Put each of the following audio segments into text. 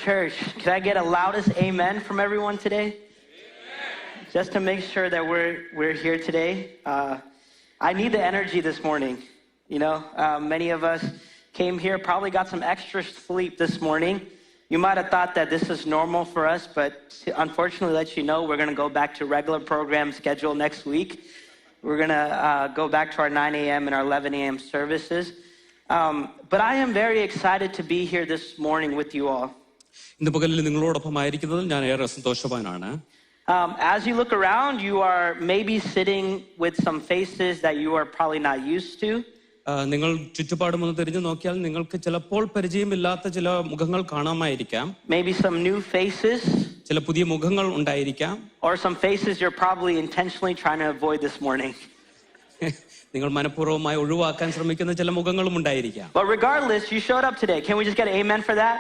church, can I get a loudest amen from everyone today? Amen. Just to make sure that we're here today. I need the energy this morning. You know, many of us came here, probably got some extra sleep this morning. You might have thought that this is normal for us, but unfortunately, let you know, we're going to go back to regular program schedule next week. We're going to go back to our 9 a.m. and our 11 a.m. services. But I am very excited to be here this morning with you all. ഇന്ന് പകലിൽ നിങ്ങളോടൊപ്പമായിരിക്കുന്നതിൽ ഞാൻ ഏറെ സന്തോഷവാനാണ്. As you look around, you are maybe sitting with some faces that you are probably not used to. നിങ്ങൾ ചുറ്റുപാടും ഒന്ന് തിരിഞ്ഞു നോക്കിയാൽ നിങ്ങൾക്ക് ചിലപ്പോൾ പരിചയമില്ലാത്ത ചില മുഖങ്ങൾ കാണാമായിരിക്കാം. Maybe some new faces. ചില പുതിയ മുഖങ്ങൾ ഉണ്ടായിരിക്കാം. Or some faces you're probably intentionally trying to avoid this morning. നിങ്ങൾ മനഃപൂർവ്വമായി ഒഴിവാക്കാൻ ശ്രമിക്കുന്ന ചില മുഖങ്ങളും ഉണ്ടായിരിക്കാം. But regardless, you showed up today. Can we just get an amen for that?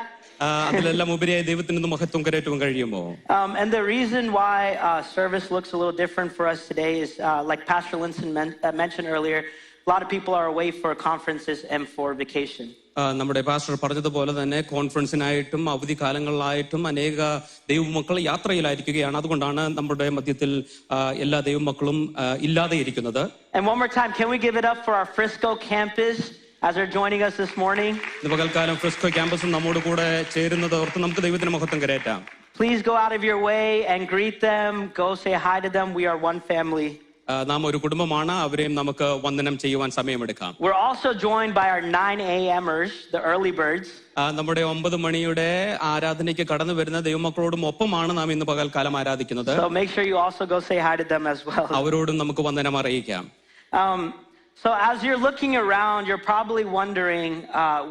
അതിലെല്ലാം ഉപരിയായി ദൈവത്തിന് മഹത്വം കരേറ്റുവാൻ കഴിയുമോ? And the reason why service looks a little different for us today is like Pastor Linson mentioned earlier, a lot of people are away for conferences and for vacation. നമ്മുടെ pastor പറഞ്ഞതുപോലെ തന്നെ കോൺഫറൻസിനായിട്ടും അവധി കാലങ്ങളിലായിട്ടും അനേക ദൈവമക്കൾ യാത്രയിലായിരിക്കുകയാണ്. അതുകൊണ്ടാണ് നമ്മുടെ മധ്യത്തിൽ എല്ലാ ദൈവമക്കളും ഇല്ലാതെ ഇരിക്കുന്നത്. And one more time, can we give it up for our Frisco campus as they're joining us this morning? പകൽക്കാലം ഫ്രിസ്കോ ക്യാമ്പസും നമ്മോട് കൂടെ ചേരുന്നത് ഓർത്ത് നമുക്ക് ദൈവത്തിന് മഹത്വം കരേറ്റാം. Please go out of your way and greet them. Go say hi to them. We are one family. നാം ഒരു കുടുംബമാണ്. അവരെയും നമുക്ക് വന്ദനം ചെയ്യുവാൻ സമയമെടുക്കാം. We're also joined by our 9 a.m.ers, the early birds. നമ്മുടെ 9 മണിയുടെ ആരാധനയ്ക്ക് കടന്നു വരുന്ന ദൈവമക്കളോടും ഒപ്പമാണ് നാം ഇന്ന് പകൽക്കാലം ആരാധിക്കുന്നത്. So make sure you also go say hi to them as well. അവരോടും നമുക്ക് വന്ദനം അറിയിക്കാം. So as you're looking around, you're probably wondering,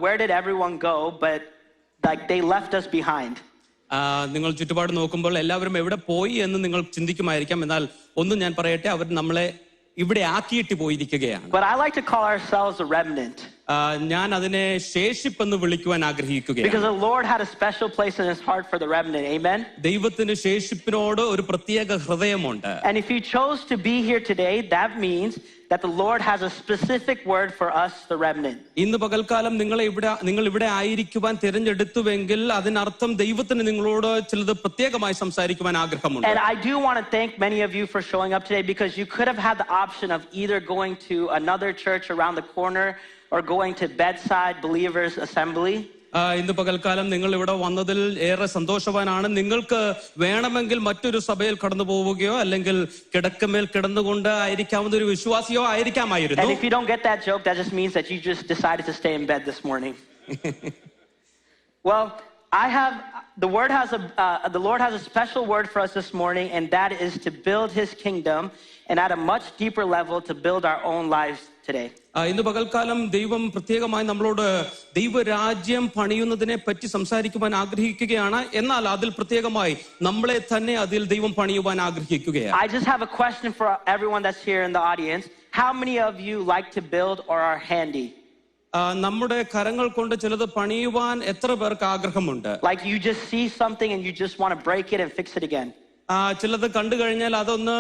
where did everyone go? But like they left us behind. നിങ്ങൾ ചുറ്റുപാട് നോക്കുമ്പോൾ എല്ലാവരും എവിടെ പോയി എന്ന് നിങ്ങൾ ചിന്തിക്കുമായിരിക്കാം. എന്നാൽ ഒന്നും ഞാൻ പറയട്ടെ, അവർ നമ്മളെ ഇവിടെ ആക്കിയിട്ട് പോയിരിക്കുകയാണ്. But I like to call ourselves a remnant. ഞാൻ അതിനെ ശേഷിപ്പെന്ന് വിളിക്കുവാൻ ആഗ്രഹിക്കുകയാണ്. Because the Lord had a special place in his heart for the remnant. Amen. ദൈവത്തിന് ശേഷിപ്പിനോട് ഒരു പ്രത്യേക ഹൃദയമുണ്ട്. And if you chose to be here today, that means that the Lord has a specific word for us, the remnant. ഇന്ന് പകൽക്കാലം നിങ്ങൾ ഇവിടെ ആയിരിക്കുവാൻ തിരഞ്ഞെടുത്തുവെങ്കിൽ അതിനർത്ഥം ദൈവത്തിന് നിങ്ങളോട് ചിലത് പ്രത്യേകമായി സംസാരിക്കുവാൻ ആഗ്രഹമുണ്ട്. And I do want to thank many of you for showing up today, because you could have had the option of either going to another church around the corner or going to Bedside Believers Assembly. ഇന്ന് പകൽക്കാലം നിങ്ങൾ ഇവിടെ വന്നതിൽ ഏറെ സന്തോഷവാനാണ്. നിങ്ങൾക്ക് വേണമെങ്കിൽ മറ്റൊരു സഭയിൽ കടന്നു പോവുകയോ അല്ലെങ്കിൽ കിടക്കമേൽ കിടന്നുകൊണ്ട് ആയിരിക്കാവുന്ന ഒരു വിശ്വാസിയോ ആയിരിക്കാമായിരുന്നു. And if you don't get that joke, that just means that you just decided to stay in bed this morning. Well, the Lord has a special word for us this morning, and that is to build his kingdom and at a much deeper level to build our own lives today. ഇന്ന് പകൽക്കാലം ദൈവം പ്രത്യേകമായി നമ്മളോട് ദൈവരാജ്യം പണിയുന്നതിനെ പറ്റി സംസാരിക്കുവാൻ ആഗ്രഹിക്കുകയാണ്. എന്നാൽ അതിൽ പ്രത്യേകമായി നമ്മളെ തന്നെ അതിൽ ദൈവം പണിയുവാൻ ആഗ്രഹിക്കുകയാണ്. I just have a question for everyone that's here in the audience. How many of you like to build or are handy? നമ്മുടെ കരങ്ങൾ കൊണ്ട് ചിലത് പണിയുവാൻ എത്ര പേർക്ക് ആഗ്രഹമുണ്ട്? Like you just see something and you just want to break it and fix it again. ചിലത് കണ്ടു കഴിഞ്ഞാൽ അതൊന്ന്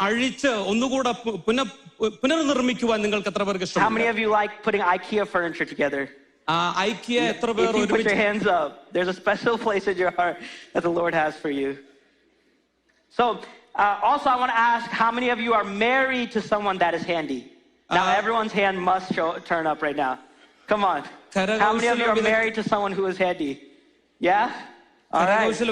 അഴിച്ച് ഒന്നുകൂടെ പുനർനിർമ്മിക്കുവാൻ നിങ്ങൾക്ക് എത്ര പേർക്ക് ഇഷ്ടമാണ്? How many of you like putting IKEA furniture together? IKEA എത്ര പേർ If you put your hands up, there's a special place in your heart that the Lord has for you. So also I want to ask, how many of you are married to someone that is handy? Now everyone's hand must turn up right now. Come on. How many of you are married to someone who is handy? Yeah?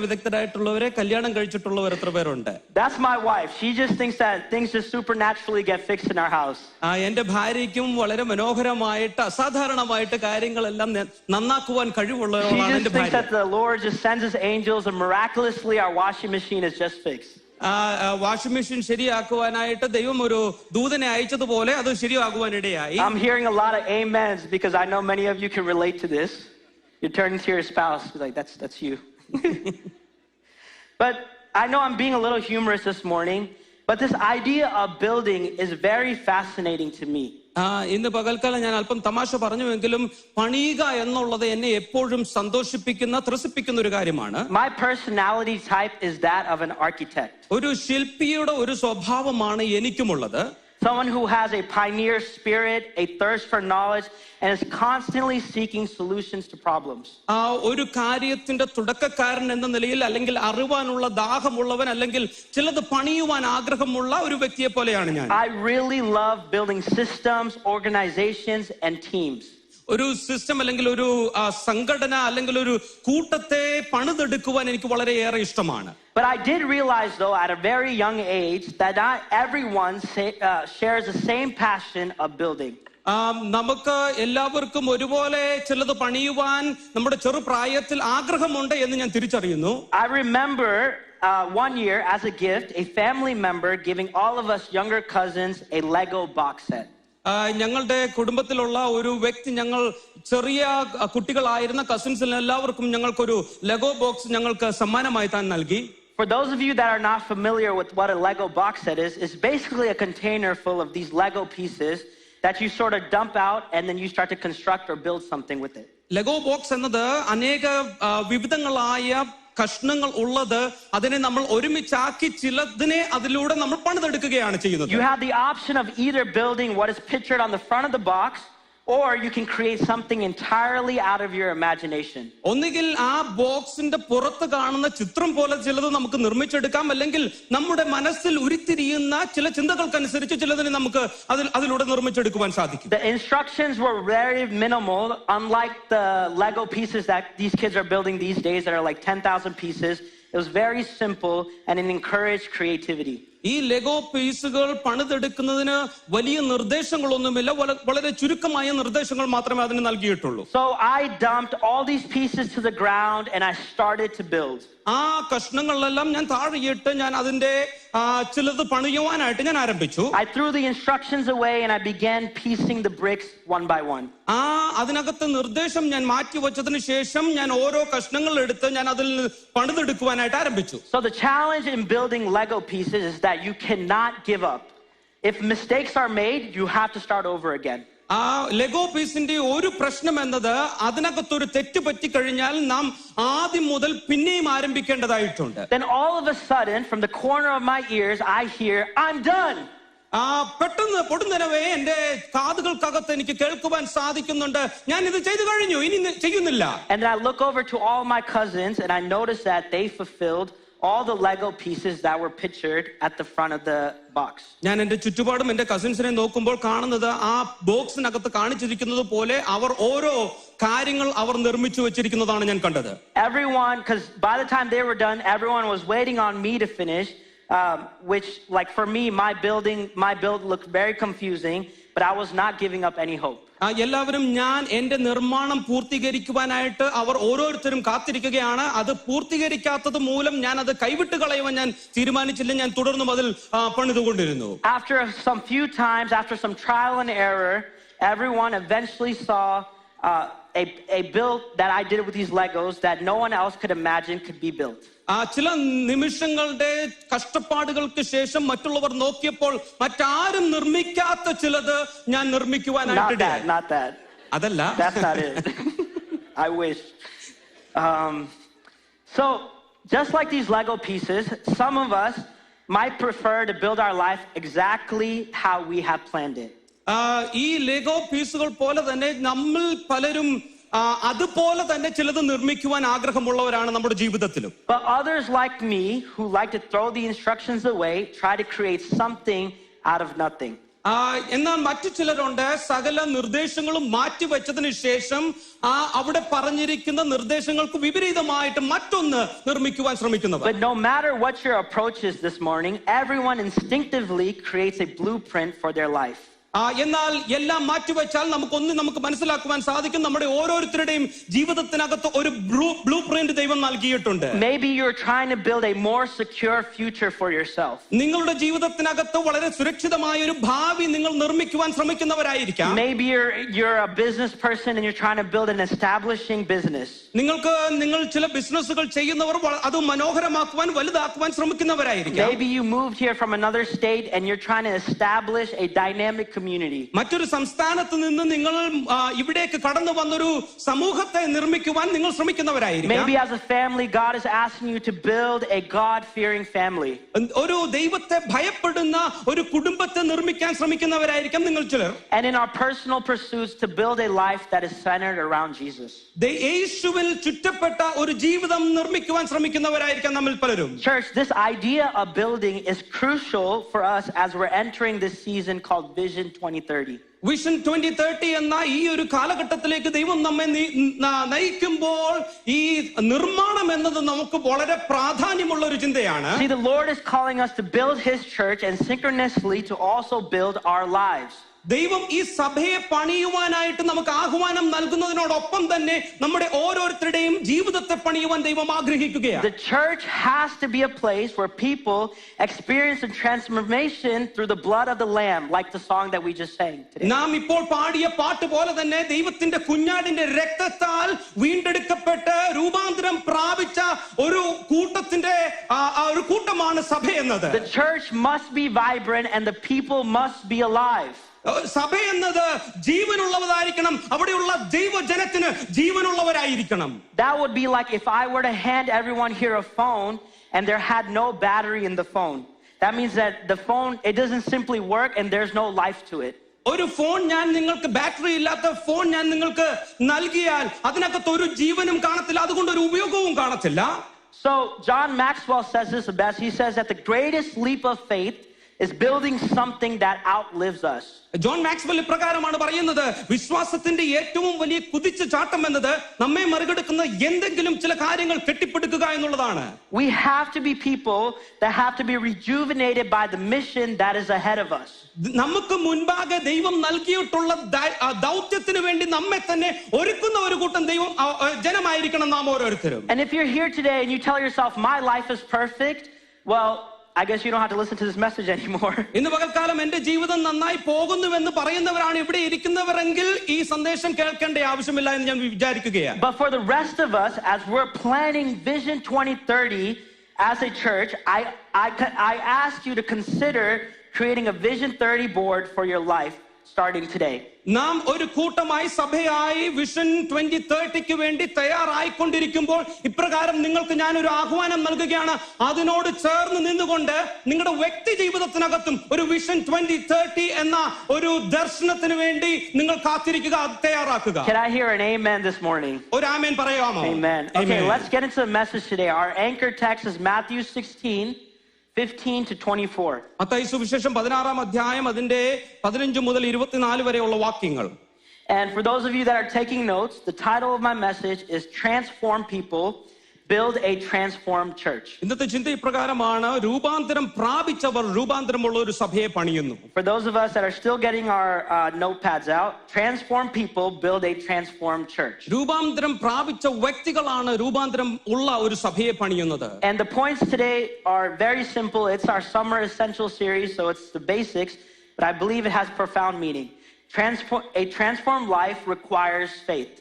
വിദഗ്ധരായിട്ടുള്ളവരെ കല്യാണം കഴിച്ചിട്ടുള്ളവർ എത്ര പേരുണ്ട്? That's my wife. She just thinks that things just supernaturally get fixed in our house. എന്റെ ഭാര്യയ്ക്കും വളരെ മനോഹരമായിട്ട് അസാധാരണമായിട്ട് കാര്യങ്ങളെല്ലാം നന്നാക്കുവാൻ കഴിവുള്ളവളാണ് എന്റെ ഭാര്യ. She just thinks that the Lord just sends his angels and miraculously our washing machine is just fixed. Washing machine ശരിയാക്കുവാനായിട്ട് ദൈവം ഒരു ദൂതനെ അയച്ചതുപോലെ അത് ശരിയാകുവാനിടയായി. I'm hearing a lot of amens because I know many of you can relate to this. You're turning to your spouse like that's you. But I know I'm being a little humorous this morning, but this idea of building is very fascinating to me. ഇന്ന് പകൽക്കാലം ഞാൻ അല്പം തമാശ പറഞ്ഞുവെങ്കിലും പണിയുക എന്നുള്ളത് എന്നെ എപ്പോഴും സന്തോഷിപ്പിക്കുന്ന ത്രസിപ്പിക്കുന്ന ഒരു കാര്യമാണ്. My personality type is that of an architect. ഒരു ശില്പിയുടെ ഒരു സ്വഭാവമാണ് എനിക്കുമുള്ളത്. someone who has a pioneer spirit, a thirst for knowledge, and is constantly seeking solutions to problems. ഒരു കാര്യത്തിന്റെ തുടക്കക്കാരൻ എന്ന നിലയിൽ, അല്ലെങ്കിൽ അറിവാനുള്ള ദാഹമുള്ളവൻ, അല്ലെങ്കിൽ ചിലത് പണിയുവാൻ ആഗ്രഹമുള്ള ഒരു വ്യക്തിയെ പോലെയാണ് ഞാൻ. I really love building systems, organizations, and teams. ഒരു സിസ്റ്റം അല്ലെങ്കിൽ ഒരു സംഘടന അല്ലെങ്കിൽ ഒരു കൂട്ടത്തെ പണിതെടുക്കുവാൻ എനിക്ക് വളരെയേറെ ഇഷ്ടമാണ്. But I did realize, though, at a very young age, that not everyone shares the same passion of building. നമുക്ക് എല്ലാവർക്കും ഒരുപോലെ ചിലത് പണിയുവാൻ നമ്മുടെ ചെറുപ്രായത്തിൽ ആഗ്രഹമുണ്ട് എന്ന് ഞാൻ തിരിച്ചറിയുന്നു. I remember one year, as a gift, a family member giving all of us younger cousins a Lego box set. ഞങ്ങളുടെ കുടുംബത്തിലുള്ള ഒരു വ്യക്തി ഞങ്ങൾ ചെറിയ കുട്ടികളായിരുന്ന കസിൻസിന് എല്ലാവർക്കും ഞങ്ങൾക്കൊരു ലെഗോ ബോക്സ് ഞങ്ങൾക്ക് സമ്മാനമായി താൻ നൽകി. For those of you that are not familiar with what a Lego box set is, it's basically a container full of these Lego pieces that you sort of dump out and then you start to construct or build something with it. ലെഗോ box എന്നത് അനേക വിവിധങ്ങളായ കഷ്ണങ്ങൾ ഉള്ളത്, അതിനെ നമ്മൾ ഒരുമിച്ചാക്കി ചിലതിനെ അതിലൂടെ നമ്മൾ പണിതെടുക്കുകയാണ് ചെയ്യുന്നത്. You have the option of either building what is pictured on the front of the box, or you can create something entirely out of your imagination. ഒന്നുകിൽ ആ ബോക്സിന്റെ പുറത്ത് കാണുന്ന ചിത്രം പോലെ ചിലത് നമുക്ക് നിർമ്മിച്ചെടുക്കാം, അല്ലെങ്കിൽ നമ്മുടെ മനസ്സിൽ ഉരുത്തിരിയുന്ന ചില ചിന്തകൾക്കനുസരിച്ച് ചിലതിനെ നമുക്ക് അതിലൂടെ നിർമ്മിച്ചെടുക്കുവാൻ സാധിക്കും. The instructions were very minimal, unlike the Lego pieces that these kids are building these days that are like 10,000 pieces. It was very simple and it encouraged creativity. ഈ ലെഗോ പീസുകൾ പണിതെടുക്കുന്നതിന് വലിയ നിർദ്ദേശങ്ങളൊന്നുമില്ല, വളരെ ചുരുക്കമായ നിർദ്ദേശങ്ങൾ മാത്രമേ അതിന് നൽകിയിട്ടുള്ളൂ. So I dumped all these pieces to the ground and I started to build. ആ കഷ്ണങ്ങളെല്ലാം ഞാൻ താഴെയിട്ട് ഞാൻ അതിന്റെ ചിലത് പണിയുവാനായിട്ട് ഞാൻ ആരംഭിച്ചു. I threw the instructions away and I began piecing the bricks one by one. അതിനകത്ത് നിർദ്ദേശം ഞാൻ മാറ്റി വെച്ചതിന് ശേഷം ഞാൻ ഓരോ കഷ്ണങ്ങൾ എടുത്ത് ഞാൻ അതിൽ പണിതെടുക്കുവാനായിട്ട് ആരംഭിച്ചു. So the challenge in building Lego pieces is that you cannot give up. If mistakes are made, you have to start over again. ലെഗോ പീസിന്റെ ഒരു പ്രശ്നം എന്നത് അതിനകത്തൊരു തെറ്റ് പറ്റിക്കഴിഞ്ഞാൽ നാം ആദ്യം മുതൽ പിന്നെയും ആരംഭിക്കേണ്ടതായിട്ടുണ്ട്. Then all of a sudden, from the corner of my ears, I hear, I'm done. പെട്ടെന്ന് പൊടുന്നനവേ എന്റെ കാതുകൾക്കകത്ത് എനിക്ക് കേൾക്കുവാൻ സാധിക്കുന്നുണ്ട്, ഞാൻ ഇത് ചെയ്തു കഴിഞ്ഞു, ഇനി ചെയ്യുന്നില്ല. And then I look over to all my cousins and I notice that they fulfilled all the Lego pieces that were pictured at the front of the box. ഞാൻ എന്റെ ചുറ്റുപാടും എന്റെ കസിൻസിനെ നോക്കുമ്പോൾ കാണുന്നത് ആ ബോക്സിനകത്ത് കാണിച്ചിരിക്കുന്നത് പോലെ അവർ ഓരോ കാര്യങ്ങൾ അവർ നിർമ്മിച്ചു വെച്ചിരിക്കുന്നതാണ് ഞാൻ കണ്ടത്. Everyone, because by the time they were done, everyone was waiting on me to finish, which, like for me, my build looked very confusing, but I was not giving up any hope. എല്ലാവരും ഞാൻ എന്റെ നിർമ്മാണം പൂർത്തീകരിക്കുവാനായിട്ട് അവർ ഓരോരുത്തരും കാത്തിരിക്കുകയാണ്. അത് പൂർത്തീകരിക്കാത്തത് മൂലം ഞാൻ അത് കൈവിട്ട് കളയുവാൻ ഞാൻ തീരുമാനിച്ചില്ല. ഞാൻ തുടർന്നും അതിൽ പണിതുകൊണ്ടിരുന്നു. After some few times, after some trial and error, everyone eventually saw a build that I did with these Legos that no one else could imagine could be built. ചില നിമിഷങ്ങളുടെ കഷ്ടപ്പാടുകൾക്ക് ശേഷം മറ്റുള്ളവർ നോക്കിയപ്പോൾ മറ്റാരും നിർമ്മിക്കാത്ത ചിലത് ഞാൻ നിർമ്മിക്കുവാനായിട്ട്. Not that. അതല്ല. That's not it. I wish. So just like these Lego pieces, some of us might prefer to build our life exactly how we have planned it. ഈ ലെഗോ പീസുകൾ പോലെ തന്നെ നമ്മൾ പലരും അതുപോലെ തന്നെ ചിലത് നിർമ്മിക്കുവാൻ ആഗ്രഹമുള്ളവരാണ് നമ്മുടെ ജീവിതത്തിലും. But others like me who like to throw the instructions away try to create something out of nothing. എന്നാൽ മറ്റു ചിലരുണ്ട് സകല നിർദ്ദേശങ്ങളും മാറ്റിവെച്ചതിന് ശേഷം അവിടെ പറഞ്ഞിരിക്കുന്ന നിർദ്ദേശങ്ങൾക്ക് വിപരീതമായിട്ട് മറ്റൊന്ന് നിർമ്മിക്കുവാൻ ശ്രമിക്കുന്നവർ. But no matter what your approach is this morning, everyone instinctively creates a blueprint for their life. എന്നാൽ എല്ലാം മാറ്റിവെച്ചാൽ നമുക്ക് മനസ്സിലാക്കുവാൻ സാധിക്കും, നമ്മുടെ ഓരോരുത്തരുടെയും ജീവിതത്തിനകത്ത് ഒരു ബ്ലൂ പ്രിന്റ് ദൈവം നൽകിയിട്ടുണ്ട്. Maybe you're trying to build a more secure future for yourself. നിങ്ങളുടെ ജീവിതത്തിനകത്ത് വളരെ സുരക്ഷിതമായ ഒരു ഭാവി നിങ്ങൾ നിർമ്മിക്കുവാൻ ശ്രമിക്കുന്നവരായിരിക്കാം. Maybe you're a business person and you're trying to build an establishing business. നിങ്ങൾ ചില ബിസിനസ്സുകൾ ചെയ്യുന്നവർ അത് മനോഹരമാക്കുവാൻ വലുതാക്കുവാൻ ശ്രമിക്കുന്നവരായിരിക്കാം. Maybe you moved here from another state and you're trying to establish a dynamic community. മറ്റൊരു സംസ്ഥാനത്ത് നിന്ന് നിങ്ങൾ ഇവിടേക്ക് കടന്നു വന്നൊരു സമൂഹത്തെ നിർമ്മിക്കുവാൻ നിങ്ങൾ ശ്രമിക്കുന്നവരായിരിക്കാം. Maybe as a family, God is asking you to build a God-fearing family. ഒരു ദൈവത്തെ ഭയപ്പെടുന്ന ഒരു കുടുംബത്തെ നിർമ്മിക്കാൻ ശ്രമിക്കുന്നവരായിരിക്കാം നിങ്ങൾ ചിലർ. And in our personal pursuits to build a life that is centered around Jesus. യേശുവിൽ ചുറ്റപ്പെട്ട ഒരു ജീവിതം നിർമ്മിക്കുവാൻ ശ്രമിക്കുന്നവരായിരിക്കാം നമ്മിൽ പലരും. Church, this idea of building is crucial for us as we're entering this season called Vision 2030. Vision 2030 എന്ന ഈ ഒരു കാലഘട്ടത്തിലേക്ക് ദൈവം നമ്മെ നയിക്കുമ്പോൾ ഈ നിർമ്മാണം എന്നത് നമുക്ക് വളരെ പ്രാധാന്യമുള്ള ഒരു ചിന്തയാണ്. See, the Lord is calling us to build His church and synchronously to also build our lives. ദൈവം ഈ സഭയെ പണിയുവാനായിട്ട് നമുക്ക് ആഹ്വാനം നൽകുന്നതിനോടൊപ്പം തന്നെ നമ്മുടെ ഓരോരുത്തരുടെയും ജീവിതത്തെ പണിയുവാൻ ദൈവം ആഗ്രഹിക്കുകയാണ്. The church has to be a place where people experience a transformation through the blood of the Lamb, like the song that we just sang today. നാം ഇപ്പോൾ പാടിയ പാട്ട് പോലെ തന്നെ ദൈവത്തിന്റെ കുഞ്ഞാടിന്റെ രക്തത്താൽ വീണ്ടെടുക്കപ്പെട്ട് രൂപാന്തരം പ്രാപിച്ച ഒരു കൂട്ടമാണ് സഭ എന്നത്. The church must be vibrant and the people must be alive. സഭ എന്നത് ജീവനുള്ളവരായിരിക്കണം, അവിടെയുള്ള ദൈവജനത്തിന് ജീവനുള്ളവരായിരിക്കണം. That would be like if I were to hand everyone here a phone and there had no battery in the phone. That means that the phone, it doesn't simply work and there's no life to it. ഒരു phone ഞാൻ നിങ്ങൾക്ക് battery ഇല്ലാത്ത phone ഞാൻ നിങ്ങൾക്ക് നൽകിയാൽ അതിനകത്ത് ഒരു ജീവനും കാണത്തില്ല, അതുകൊണ്ട് ഒരു ഉപയോഗവും കാണത്തില്ല. So John Maxwell says this the best. He says that the greatest leap of faith is building something that outlives us. John Maxwell ഇപ്രകാരമാണ് പറയുന്നത്, വിശ്വാസത്തിന്റെ ഏറ്റവും വലിയ കുതിച്ചു ചാട്ടം എന്നത് നമ്മെ മറികടക്കുന്ന എന്തെങ്കിലും ചില കാര്യങ്ങൾ കെട്ടിപ്പടുക്കുക എന്നുള്ളതാണ്. We have to be people that have to be rejuvenated by the mission that is ahead of us. നമുക്ക് മുൻപാകെ ദൈവം നൽകിയിട്ടുള്ള ദൗത്യത്തിന് വേണ്ടി നമ്മെ തന്നെ ഒരുക്കുന്ന ഒരു കൂട്ടം ജനമായിരിക്കണം നാം ഓരോരുത്തരും. And if you're here today and you tell yourself my life is perfect, well, I guess you don't have to listen to this message anymore. ഇന്ന് പകൽക്കാലം എന്റെ ജീവിതം നന്നായി പോകുന്നുവെന്ന് പറയുന്നവരാണ് ഇവിടെ ഇരിക്കുന്നവരെങ്കിൽ ഈ സന്ദേശം കേൾക്കേണ്ട ആവശ്യമില്ല എന്ന് ഞാൻ വിചാരിക്കുകയാണ്. But for the rest of us, as we're planning Vision 2030 as a church, I ask you to consider creating a Vision 30 board for your life starting today. നാം ഒരു കൂട്ടമായി സഭയായി വിഷൻ 2030ക്ക് വേണ്ടി തയ്യാറായിക്കൊണ്ടിരിക്കുമ്പോൾ ഇപ്രകാരം നിങ്ങൾക്ക് ഞാനൊരു ആഹ്വാനം നൽകുകയാണ്. അതിനോട് ചേർന്ന് നിന്നുകൊണ്ട് നിങ്ങളുടെ വ്യക്തി ജീവിതത്തിനകത്തും ഒരു വിഷൻ 2030 എന്ന ഒരു ദർശനത്തിന് വേണ്ടി നിങ്ങൾ കാത്തിരിക്കുക, തയ്യാറാക്കുക. Can I hear an amen this morning? ഒരു ആമേൻ പറയാമോ? Amen. Okay, let's get into the message today. Our anchor text is Matthew 16:15 to 24. Mathai സുവിശേഷം 16-ാം അധ്യായം അതിന്റെ 15 മുതൽ 24 വരെയുള്ള വാക്യങ്ങൾ. And for those of you that are taking notes, the title of my message is Transform People, Build a Transformed Church. ഇന്നത്തെ ചിന്ത ഇപ്രകാരമാണ്, രൂപാന്തരം പ്രാപിച്ചവർ രൂപാന്തരമുള്ള ഒരു സഭയെ പണിയുന്നു. For those of us that are still getting our notepads out, transform people, build a transformed church. രൂപാന്തരം പ്രാപിച്ച വ്യക്തികളാണ് രൂപാന്തരം ഉള്ള ഒരു സഭയെ പണിയുന്നത്. And the points today are very simple. It's our summer essential series, so it's the basics, but I believe it has profound meaning. A transformed life requires faith.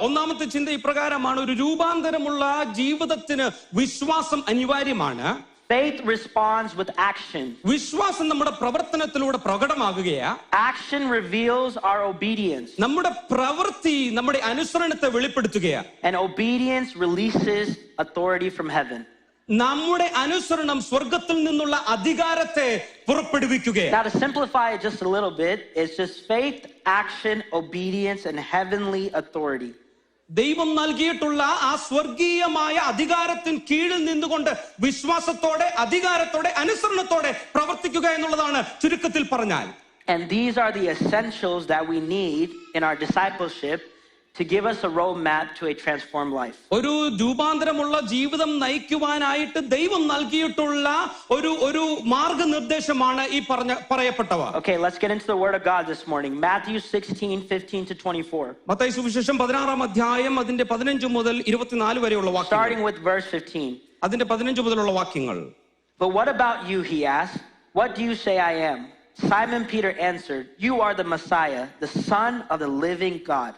ഒന്നാമത്തെ ചിന്ത ഇപ്രകാരമാണ്, ഒരു രൂപാന്തരമുള്ള ജീവിതത്തിന് വിശ്വാസം അനിവാര്യമാണ്. Faith responds with action. വിശ്വാസം നമ്മുടെ പ്രവർത്തനത്തിലൂടെ പ്രകടമാകുകയാ. Action reveals our obedience. നമ്മുടെ പ്രവൃത്തി നമ്മുടെ അനുസരണത്തെ വെളിപ്പെടുത്തുകയാ. And obedience releases authority from heaven. നമ്മുടെ അനുസരണം സ്വർഗ്ഗത്തിൽ നിന്നുള്ള അധികാരത്തെ പുറപ്പെടുവിക്കുകയാണ്. Now to simplify it just a little bit, it's just faith, action, obedience, and heavenly authority. ദൈവം നൽകിയിട്ടുള്ള ആ സ്വർഗീയമായ അധികാരത്തിന് കീഴിൽ നിന്നുകൊണ്ട് വിശ്വാസത്തോടെ അധികാരത്തോടെ അനുസരണത്തോടെ പ്രവർത്തിക്കുക എന്നുള്ളതാണ് ചുരുക്കത്തിൽ പറഞ്ഞാൽ. And these are the essentials that we need in our discipleship to give us a roadmap to a transformed life. ഒരു രൂപാന്തരമുള്ള ജീവിതം നയിക്കുവാനായിട്ട് ദൈവം നൽകിയിട്ടുള്ള ഒരു മാർഗ്ഗനിർദ്ദേശമാണ് ഈ പറയപ്പെട്ടവ. Okay, let's get into the word of God this morning. Matthew 16:15 to 24. Mathai സുവിശേഷം 16-ാം അധ്യായം അതിന്റെ 15 മുതൽ 24 വരെയുള്ള വാക്യങ്ങൾ. Starting with verse 15. അതിന്റെ 15 മുതലുള്ള വാക്യങ്ങൾ. But what about you, he asked. What do you say I am? Simon Peter answered, you are the Messiah, the Son of the living God.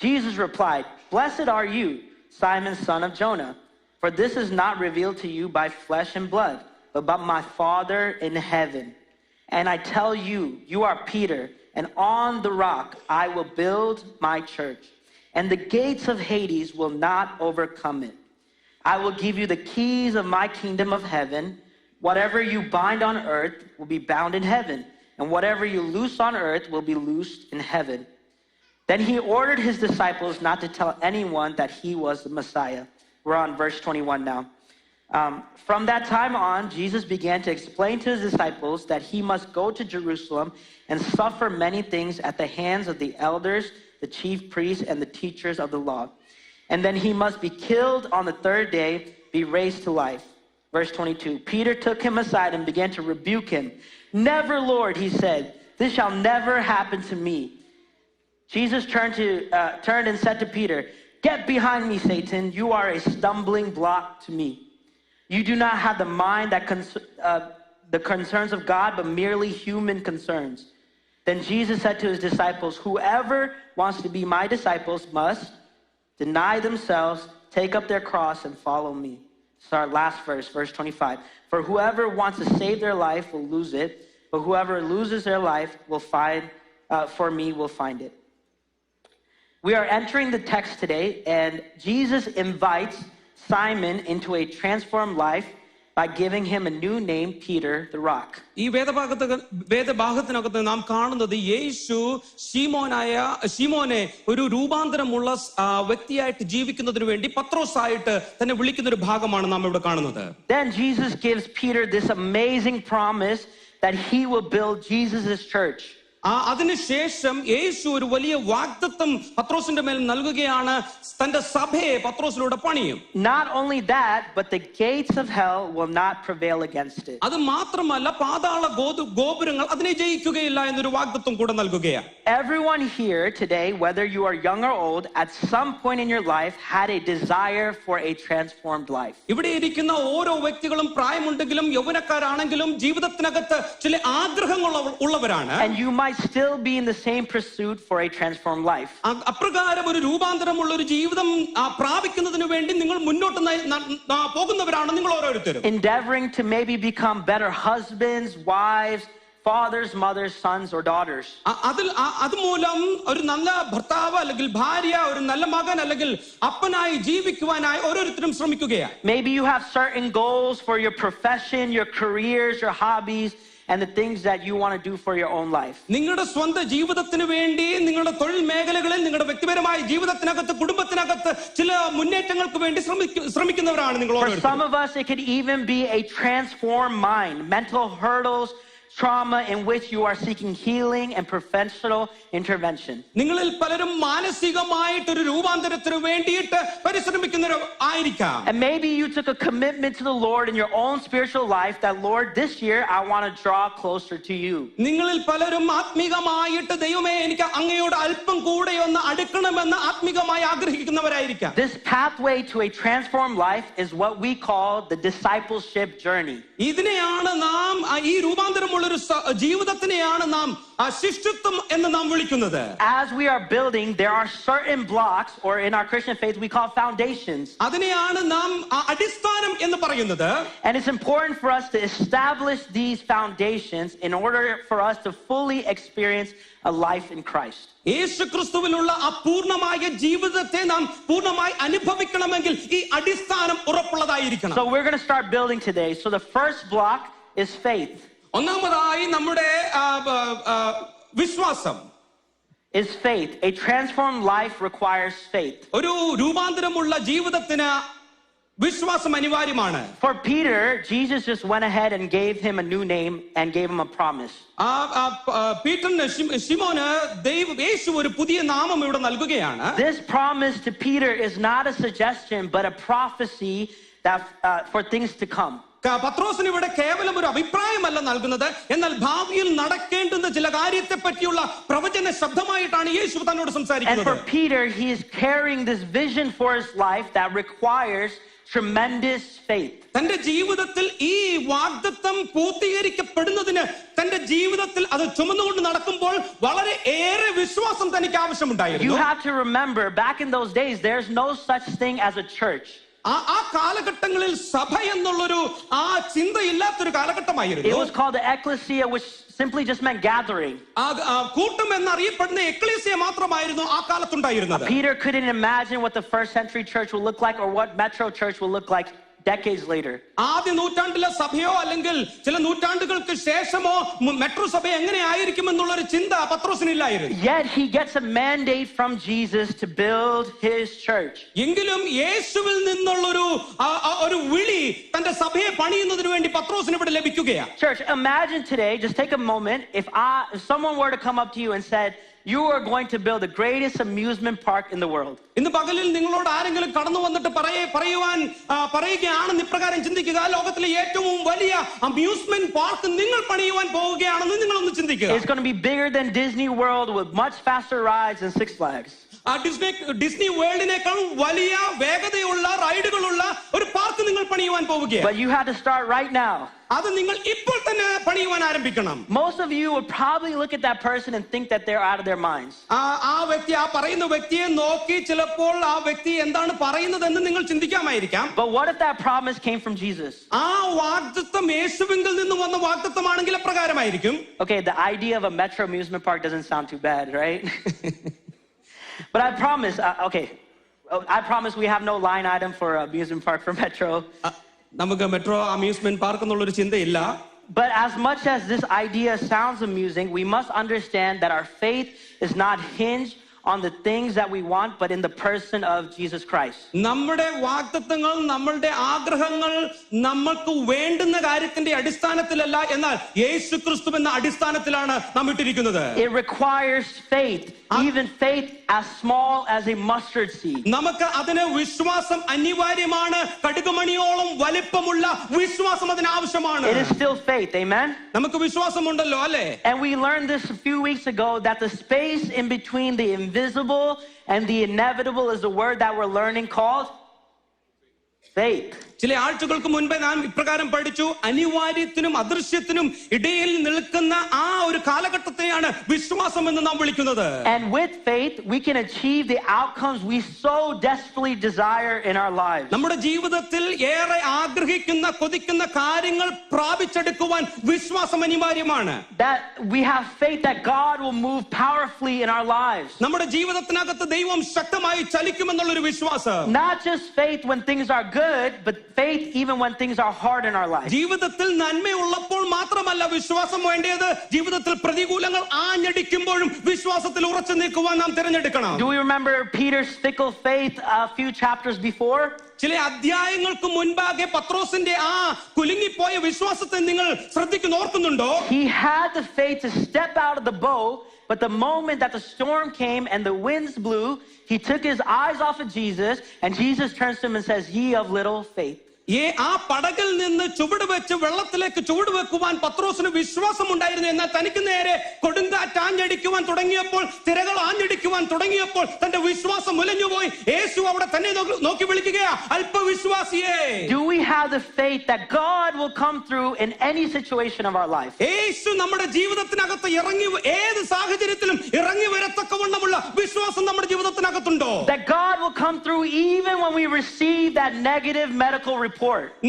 Jesus replied, blessed are you, Simon, son of Jonah, for this is not revealed to you by flesh and blood, but by my Father in heaven. And I tell you, you are Peter, and on the rock I will build my church, and the gates of Hades will not overcome it. I will give you the keys of my kingdom of heaven. Whatever you bind on earth will be bound in heaven, and whatever you loose on earth will be loosed in heaven. Then he ordered his disciples not to tell anyone that he was the Messiah. We're on verse 21 now. From that time on, Jesus began to explain to his disciples that he must go to Jerusalem and suffer many things at the hands of the elders, the chief priests, and the teachers of the law. And then he must be killed on the third day, be raised to life. Verse 22, Peter took him aside and began to rebuke him. Never, Lord, he said, this shall never happen to me. Jesus turned and said to Peter, get behind me, Satan. You are a stumbling block to me. You do not have the mind that the concerns of God, but merely human concerns. Then Jesus said to his disciples, whoever wants to be my disciples must deny themselves, take up their cross, and follow me. It's our last verse, verse 25. For whoever wants to save their life will lose it, but whoever loses their life will find it. We are entering the text today, and Jesus invites Simon into a transformed life by giving him a new name, Peter the Rock. ഈ വേദഭാഗത്തിനകത്ത് നാം കാണുന്നത് യേശു ശീമോനെ ഒരു രൂപാന്തരമുള്ള വ്യക്തിയായിട്ട് ജീവിക്കുന്നതിന് വേണ്ടി പത്രോസായിട്ട് തന്നെ വിളിക്കുന്ന ഒരു ഭാഗമാണ് നാം ഇവിടെ കാണുന്നത്. Then Jesus gives Peter this amazing promise that he will build Jesus' church. അതിനുശേഷം യേശു ഒരു വലിയ വാഗ്ദത്തം പത്രോസിന്റെ മേൽ നൽകുകയാണ്, തന്റെ സഭയെ പത്രോസിലൂടെ പണിയും. Not only that, but the gates of hell will not prevail against it. അത് മാത്രമല്ല, പാതാള ഗോപുരങ്ങൾ അതിനെ ജയിക്കുകയില്ല എന്നൊരു വാഗ്ദത്തം കൂടെ നൽകുകയാണ്. Everyone here today, whether you are young or old, at some point in your life had a desire for a transformed life. ഇവിടെ ഇരിക്കുന്ന ഓരോ വ്യക്തികളും പ്രായമുണ്ടെങ്കിലും യൗവനക്കാരാണെങ്കിലും ജീവിതത്തിനകത്ത് ചില ആഗ്രഹങ്ങൾ ഉള്ളവരാണ്. And you might still be in the same pursuit for a transformed life. അപ്രകാരം ഒരു രൂപാന്തരമുള്ള ഒരു ജീവിതം പ്രാപിക്കുന്നതിന് വേണ്ടി നിങ്ങൾ മുന്നോട്ട് പോകുന്നവരാണ് നിങ്ങൾ ഓരോരുത്തരും. Endeavoring to maybe become better husbands, wives, fathers, mothers, sons, or daughters. അതുമൂലം ഒരു നല്ല ഭർത്താവ് അല്ലെങ്കിൽ ഭാര്യ, ഒരു നല്ല മകൻ അല്ലെങ്കിൽ അപ്പനായി ജീവിക്കുവാനായി ഓരോരുത്തരും ശ്രമിക്കുകയാണ്. Maybe you have certain goals for your profession, your careers, your hobbies, and the things that you want to do for your own life. നിങ്ങളുടെ സ്വന്തം ജീവിതത്തിന് വേണ്ടി നിങ്ങളുടെ തൊഴിൽ മേഖലകളിൽ നിങ്ങളുടെ വ്യക്തിപരമായ ജീവിതത്തിനകത്ത് കുടുംബത്തിനകത്ത് ചില മുന്നേറ്റങ്ങൾക്ക് വേണ്ടി ശ്രമിക്കുന്നവരാണ് നിങ്ങൾ ഓരോരുത്തരും. For some of us it could even be a transformed mind, mental hurdles, trauma in which you are seeking healing and professional intervention. നിങ്ങളിൽ പലരും മാനസികമായിട്ട് ഒരു രൂപാന്തരത്തിന് വേണ്ടിയിട്ട് പരിശ്രമിക്കുന്നവരായിരിക്കാം. And maybe you took a commitment to the Lord in your own spiritual life that, Lord, this year I want to draw closer to you. നിങ്ങളിൽ പലരും ആത്മീകമായിട്ട് ദൈവമേ എനിക്ക് അങ്ങയോട് അല്പം കൂടെ ഒന്ന് അടുക്കണമെന്ന് ആത്മീകമായി ആഗ്രഹിക്കുന്നവരായിരിക്കാം. This pathway to a transformed life is what we call the discipleship journey. ഇതിനെയാണ് നാം ഈ രൂപാന്തരമുള്ള ഒരു ജീവിതത്തിനെയാണ് നാം ശിഷ്യത്വം എന്ന് നാം വിളിക്കുന്നത്. As we are building, there are certain blocks, or in our Christian faith we call foundations. അതിനെയാണ് നാം അടിസ്ഥാനം എന്ന് പറയുന്നത്. And it's important for us to establish these foundations in order for us to fully experience a life in Christ. യേശുക്രിസ്തുവിലുള്ള അപൂർണമായ ജീവിതത്തെ നാം പൂർണ്ണമായി അനുഭവിക്കണമെങ്കിൽ ഈ അടിസ്ഥാനം ഉറപ്പുള്ളതായിരിക്കണം. So we're going to start building today. So the first block is faith. ഒന്നാമതായി നമ്മുടെ വിശ്വാസം is faith. A transformed life requires faith. ഒരു രൂപാന്തരമുള്ള ജീവിതത്തിന് വിശ്വാസം അനിവാര്യമാണ്. For Peter, Jesus just went ahead and gave him a new name and gave him a promise. പീറ്ററിന് ശിമോന് യേശു ഒരു പുതിയ നാമം ഇവിടെ നൽകുകയാണ്. This promise to Peter is not a suggestion but a prophecy that for things to come. പത്രോസിന് ഇവിടെ കേവലം ഒരു അഭിപ്രായമല്ല നൽകുന്നത്, എന്നാൽ ഭാവിയിൽ നടക്കേണ്ടുന്ന ചില കാര്യത്തെ പറ്റിയുള്ള പ്രവചന ശബ്ദമായിട്ടാണ് യേശു തന്നോട് സംസാരിക്കുന്നത്. And for Peter, he is carrying this vision for his life that requires tremendous faith. തന്റെ ജീവിതത്തിൽ ഈ വാഗ്ദത്തം പൂർത്തീകരിക്കപ്പെടുന്നതിന് തന്റെ ജീവിതത്തിൽ അത് ചുമന്നുകൊണ്ട് നടക്കുമ്പോൾ വളരെ ഏറെ വിശ്വാസം തനിക്ക് ആവശ്യമുണ്ടായിരുന്നു. You have to remember, back in those days, there's no such thing as a church. ആ കാലഘട്ടങ്ങളിൽ സഭ എന്നുള്ളൊരു ആ ചിന്തയില്ലാത്തൊരു കാലഘട്ടമായിരുന്നു. It was called the ecclesia, which simply just meant gathering. കൂട്ടം എന്നറിയപ്പെടുന്ന എക്ലേസിയ മാത്രമായിരുന്നു ആ കാലത്തുണ്ടായിരുന്നത്. Peter couldn't imagine what the first century church would look like or what Metro Church will look like decades later. ആദ്യ നൂറ്റാണ്ടിലെ സഭയോ അല്ലെങ്കിൽ ചില നൂറ്റാണ്ടുകൾക്ക് ശേഷമോ മെട്രോ സഭ എങ്ങനെ ആയിരിക്കുമെന്നുള്ള ഒരു ചിന്ത പത്രോസിനില്ലായിരുന്നു. Yet he gets a mandate from Jesus to build his church. എങ്കിലും യേശുവിൽ നിന്നുള്ളൊരു ഒരു വിളി തന്റെ സഭയെ പണിയുന്നതിന് വേണ്ടി പത്രോസിന് ഇവിടെ ലഭിക്കുകയാണ്. Church, imagine today, just take a moment, if someone were to come up to you and said, you are going to build the greatest amusement park in the world. ഇന്ന് പകലിൽ നിങ്ങളോട് ആരെങ്കിലും കടന്നു വന്നിട്ട് പറയുകയാണെന്ന് ഇപ്രകാരം ചിന്തിക്കുക, ലോകത്തിലെ ഏറ്റവും വലിയ അമ്യൂസ്മെന്റ് പാർക്ക് നിങ്ങൾ പണിയുവാൻ പോവുകയാണെന്ന് നിങ്ങളൊന്ന് ചിന്തിക്കുക. It's going to be bigger than Disney World with much faster rides than Six Flags. Disney വേൾഡിനേക്കാൾ വലിയ വേഗതയുള്ള റൈഡുകളുള്ള ഒരു പാർക്ക് നിങ്ങൾ പണിയുവാൻ പോവുകയാണ്. But you have to start right now. അത് നിങ്ങൾ ഇപ്പോൾ തന്നെ പണിയുവാൻ ആരംഭിക്കണം. Most of you would probably look at that person and think that they're out of their minds. പറയുന്ന വ്യക്തിയെ നോക്കി ചിലപ്പോൾ ആ വ്യക്തി എന്താണ് പറയുന്നതെന്ന് നിങ്ങൾ ചിന്തിക്കാമായിരിക്കാം. But what if that promise came from Jesus? ആ വാഗ്ദത്തം യേശുവിങ്കിൽ നിന്ന് വന്ന വാഗ്ദത്തമാണെങ്കിൽ അപ്രകാരമായിരിക്കും. Okay, the idea of a Metro amusement park doesn't sound too bad, right? But I promise, I promise we have no line item for amusement park for Metro. നമുക്ക് metro amusement park എന്നുള്ളൊരു ചിന്തയില്ല. But as much as this idea sounds amusing, we must understand that our faith is not hinged on the things that we want, but in the person of Jesus Christ. നമ്മുടെ വാഗ്ദത്തങ്ങൾ, നമ്മളുടെ ആഗ്രഹങ്ങൾ നമുക്ക് വേണ്ടുന്ന കാര്യത്തിന്റെ അടിസ്ഥാനത്തിലല്ല, എന്നാൽ യേശുക്രിസ്തു എന്ന അടിസ്ഥാനത്തിലാണ് നാം ഇട്ടിരിക്കുന്നത്. It requires faith, even faith as small as a mustard seed. നമുക്ക് അതിന് വിശ്വാസം അനിവാര്യമാണ്. കടുകുമണിയോളം വലിപ്പമുള്ള വിശ്വാസം അതിന് ആവശ്യമാണ്. It is still faith, amen? നമുക്ക് വിശ്വാസമുണ്ടല്ലോ, അല്ലേ? And we learned this a few weeks ago, that the space in between the invisible and the inevitable is the word that we're learning called faith. ചില ആഴ്ചകൾക്ക് മുൻപേ നാം ഇപ്രകാരം പഠിച്ചു, അനിവാര്യത്തിനും അദൃശ്യത്തിനും ഇടയിൽ നിൽക്കുന്ന ആ ഒരു കാലഘട്ടത്തെയാണ് വിശ്വാസം എന്ന് നാം വിളിക്കുന്നത്. And with faith we can achieve the outcomes we so desperately desire in our lives. നമ്മുടെ ജീവിതത്തിൽ ഏറെ ആഗ്രഹിക്കുന്ന കൊതിക്കുന്ന കാര്യങ്ങൾ പ്രാപിച്ചെടുക്കുവാൻ വിശ്വാസം അനിവാര്യമാണ്. That we have faith that God will move powerfully in our lives. നമ്മുടെ ജീവിതത്തിനകത്ത് ദൈവം ശക്തമായി ചലിക്കുമെന്നുള്ളൊരു വിശ്വാസം. Not just faith when things are good, but faith even when things are hard in our life. ജീവിതത്തിൽ നന്മയുള്ളപ്പോൾ മാത്രമല്ല വിശ്വാസം വേണ്ടത്, ജീവിതത്തിൽ പ്രതികൂലങ്ങൾ ആഞ്ഞടിക്കുമ്പോഴും വിശ്വാസത്തിൽ ഉറച്ചു നിൽക്കുവാൻ നാം തിരഞ്ഞെടുക്കണം. Do we remember Peter's fickle faith a few chapters before? ചില അധ്യായങ്ങൾക്ക് മുൻപാകെ പത്രോസിന്റെ ആ കുലുങ്ങിപ്പോയ വിശ്വാസത്തെ നിങ്ങൾ ഓർക്കുന്നുണ്ടോ? He had the faith to step out of the boat, but the moment that the storm came and the winds blew, he took his eyes off of Jesus, and Jesus turns to him and says, "Ye of little faith." ആ പടകിൽ നിന്ന് ചുവട് വെച്ച് വെള്ളത്തിലേക്ക് ചുവട് വെക്കുവാൻ പത്രോസിന് വിശ്വാസം ഉണ്ടായിരുന്നു. എന്നാൽ തനിക്ക് നേരെ കൊടുങ്കാറ്റ് ആഞ്ഞടിക്കുവാൻ തുടങ്ങിയപ്പോൾ, തിരകൾ ആഞ്ഞടിക്കുവാൻ തുടങ്ങിയപ്പോൾ തന്റെ വിശ്വാസം മുലഞ്ഞുപോയി. യേശു അവിടെ തന്നെ നോക്കി വിളിക്കുകയാ, അല്പവിശ്വാസിയേ. Do we have the faith that God will come through in any situation of our life? യേശു നമ്മുടെ ജീവിതത്തിനകത്ത് ഇറങ്ങി ഏത് സാഹചര്യത്തിലും ഇറങ്ങി വരത്തക്കവണ്ണമുള്ള വിശ്വാസം നമ്മുടെ ജീവിതത്തിനകത്തുണ്ടോ? That God will come through even when we receive that negative medical report.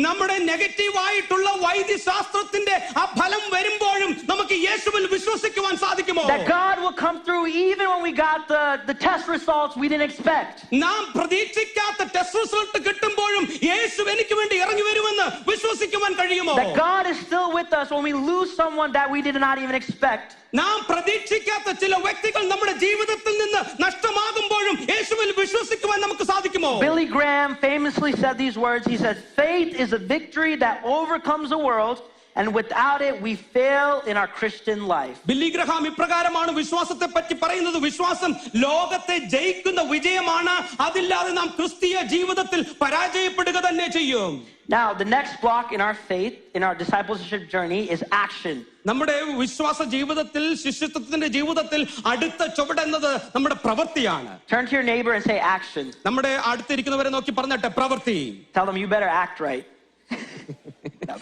നമ്മുടെ നെഗറ്റീവ് ആയിട്ടുള്ള വൈദ്യശാസ്ത്രത്തിന്റെ ആ ഫലം വരുമ്പോഴും നമുക്ക് യേശുവിൽ വിശ്വസിക്കുവാൻ സാധിക്കുമോ? That God will come through even when we got the test results we didn't expect. നാം പ്രതീക്ഷിക്കാത്ത ടെസ്റ്റ് റിസൾട്ട് കിട്ടുമ്പോഴും യേശു എനിക്ക് വേണ്ടി ഇറങ്ങി വരുമെന്ന് വിശ്വസിക്കുവാൻ കഴിയുമോ? That God is still with us when we lose someone that we did not even expect. നാം പ്രതീക്ഷിക്കാത്ത ചില വ്യക്തികൾ നമ്മുടെ ജീവിതത്തിൽ നിന്ന് നഷ്ടമാകുമ്പോഴും യേശുവിൽ വിശ്വസിക്കുവാൻ നമുക്ക് സാധിക്കുമോ? Billy Graham famously said these words. He said, "Faith is a victory that overcomes the world, and without it we fail in our Christian life." Billy Graham ഇപ്രകാരമാണ് വിശ്വാസത്തെ പറ്റി പറയുന്നത്. വിശ്വാസം ലോകത്തെ ജയിക്കുന്ന വിജയമാണ്. അതില്ലാതെ നാം ക്രിസ്തീയ ജീവിതത്തിൽ പരാജയപ്പെടുക തന്നെ ചെയ്യും. Now, the next block in our faith, in our discipleship journey, is action. നമ്മുടെ വിശ്വാസ ജീവിതത്തിൽ, ശിഷ്യത്വത്തിന്റെ ജീവിതത്തിൽ അടുത്ത ചുവടെന്നത് നമ്മുടെ പ്രവൃത്തിയാണ്. Turn to your neighbor and say action. നമ്മുടെ അടുത്തിരിക്കുന്നവരെ നോക്കി പറഞ്ഞിട്ട് പ്രവൃത്തി. Tell them you better act right.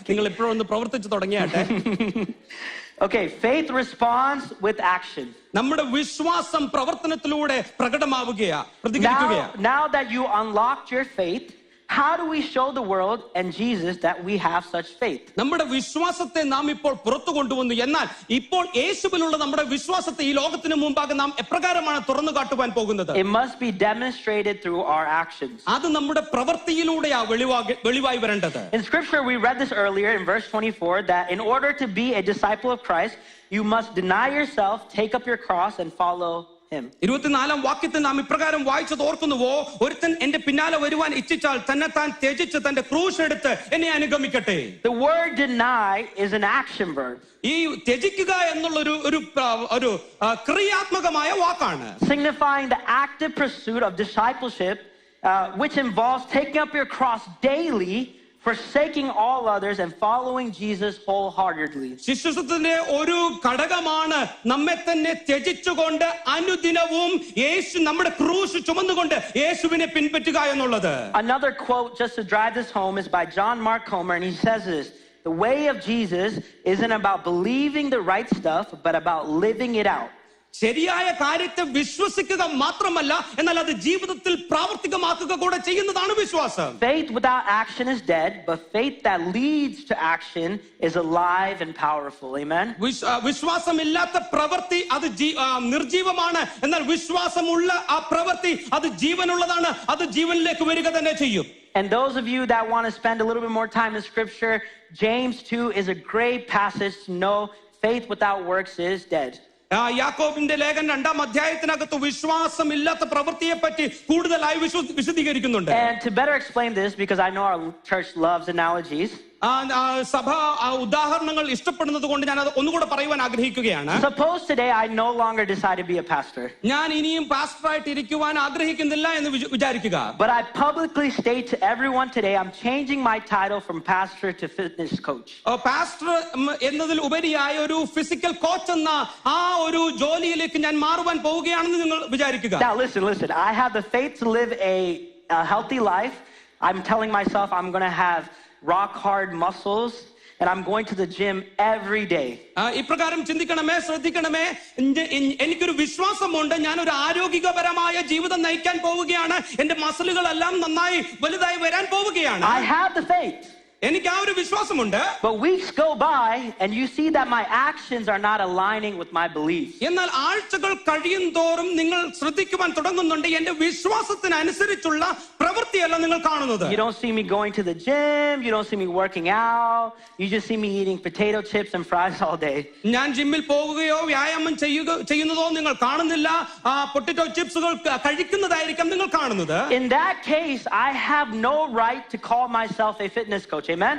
നിങ്ങൾ ഇപ്പോഴും ഒന്ന് പ്രവർത്തിച്ചു തുടങ്ങിയാട്ടെ. Okay, faith responds with action. നമ്മുടെ വിശ്വാസം പ്രവർത്തനത്തിലൂടെ പ്രകടമാവുകയാ, പ്രതികരിക്കുകയാ. Now that you unlocked your faith, how do we show the world and Jesus that we have such faith? നമ്മുടെ വിശ്വാസത്തെ നാം ഇപ്പോൾ പുറത്തു കൊണ്ടുവന്നു. എന്നാൽ ഇപ്പോൾ യേശുവിലുള്ള നമ്മുടെ വിശ്വാസത്തെ ഈ ലോകത്തിന് മുമ്പാകെ നാം എപ്രകാരമാണ് തുറന്നു കാട്ടുവാൻ പോകുന്നത്? It must be demonstrated through our actions. അത് നമ്മുടെ പ്രവൃത്തിയിലൂടെയാ വെളിവായി വരേണ്ടത്. In scripture, we read this earlier in verse 24 that in order to be a disciple of Christ, you must deny yourself, take up your cross, and follow him. 24-ാം വാക്യത്തിൽ നാം ഇപ്രകാരം വായിച്ചത് ഓർക്കുന്നുവോ? ഒരുത്തൻ എന്റെ പിന്നാലെ വരുവാൻ ഇച്ഛിച്ചാൽ തന്നെത്താൻ ത്യജിച്ച് തന്റെ ക്രൂശ് എടുത്ത് എന്നെ അനുഗമിക്കട്ടെ. The word deny is an action verb. ഈ ത്യജിക്കുക എന്നുള്ള ഒരു ക്രിയാത്മകമായ വാക്കാണ്. Signifying the active pursuit of discipleship, which involves taking up your cross daily, forsaking all others and following Jesus wholeheartedly. ശിഷ്യത്വത്തിന്റെ ഒരു ഘടകമാണ് നമ്മെ തന്നെ ത്യജിച്ചുകൊണ്ട് അനുദിനവും യേശു നമ്മുടെ ക്രൂശ് ചുമന്നുകൊണ്ട് യേശുവിനെ പിൻപറ്റുക എന്നുള്ളത്. Another quote just to drive this home is by John Mark Comer, and he says this: the way of Jesus isn't about believing the right stuff, but about living it out. ശരിയായ കാര്യത്തെ വിശ്വസിക്കുക മാത്രമല്ല, എന്നാൽ അത് ജീവിതത്തിൽ പ്രാവർത്തികമാക്കുക കൂടെ ചെയ്യുന്നതാണ് വിശ്വാസം. Faith without action is dead, but faith that leads to action is alive and powerful. Amen. വിശ്വാസമില്ലാത്ത പ്രവൃത്തി അത് നിർജീവമാണ്, എന്നാൽ വിശ്വാസമുള്ള ആ പ്രവൃത്തി അത് ജീവനുള്ളതാണ്. അത് ജീവനിലേക്ക് വരിക തന്നെ ചെയ്യും. And those of you that want to spend a little bit more time in scripture, James 2 is a great passage to know faith without works is dead. യാക്കോബിന്റെ ലേഖനം 2-ാം അധ്യായത്തിനകത്ത് വിശ്വാസമില്ലാത്ത പ്രവൃത്തിയെ പറ്റി കൂടുതലായി വിശദീകരിക്കുന്നുണ്ട്. And to better explain this, because I know our church loves analogies, സഭ ഉദാഹരണങ്ങൾ ഇഷ്ടപ്പെടുന്നത് കൊണ്ട് ഞാൻ അത് ഒന്നുകൂടെ പറയുവാൻ ആഗ്രഹിക്കുകയാണ്. Suppose today I no longer decide to be a pastor. ഞാൻ ഇനിയും പാസ്റ്ററായിട്ട് ഇരിക്കുവാൻ ആഗ്രഹിക്കുന്നില്ല എന്ന് വിചാരിക്കുക. But I publicly state to everyone today I'm changing my title from pastor to fitness coach. Pastor എന്നതിൽ ഉപരിയായ ഒരു ഫിസിക്കൽ കോച്ച് എന്ന ആ ഒരു ജോലിയിലേക്ക് ഞാൻ മാറുവാൻ പോവുകയാണെന്ന് നിങ്ങൾ വിചാരിക്കുക. Now listen. I have the faith to live a healthy life. I'm telling myself I'm going to have rock hard muscles and I'm going to the gym every day. ഇപ്രകാരം ചിന്തിക്കണമേ, ശ്രദ്ധിക്കണമേ. എനിക്കൊരു വിശ്വാസമുണ്ട്, ഞാൻ ഒരു ആരോഗ്യപരമായ ജീവിതം നയിക്കാൻ പോവുകയാണ്. എന്റെ മസിലുകളെല്ലാം നന്നായി വലുതായി വരാൻ പോവുകയാണ്. I have the faith. എനിക്ക് ആ ഒരു വിശ്വാസമുണ്ട്. But weeks go by and you see that my actions are not aligning with my beliefs. എന്നാൽ ആഴ്ചകൾ കഴിയും തോറും നിങ്ങൾ ശ്രദ്ധിക്കുവാൻ തുടങ്ങുന്നുണ്ട് എന്റെ വിശ്വാസത്തിനനുസരിച്ചുള്ള പ്രവൃത്തിയല്ല നിങ്ങൾ കാണുന്നത്. You don't see me going to the gym, you don't see me working out, you just see me eating potato chips and fries all day. ഞാൻ ജിമ്മിൽ പോവുകയോ വ്യായാമം ചെയ്യുന്നതോ നിങ്ങൾ കാണുന്നില്ല. പൊട്ടറ്റോ ചിപ്സുകൾ കഴിക്കുന്നതായിരിക്കും നിങ്ങൾ കാണുന്നത്. In that case, I have no right to call myself a fitness coach. Amen.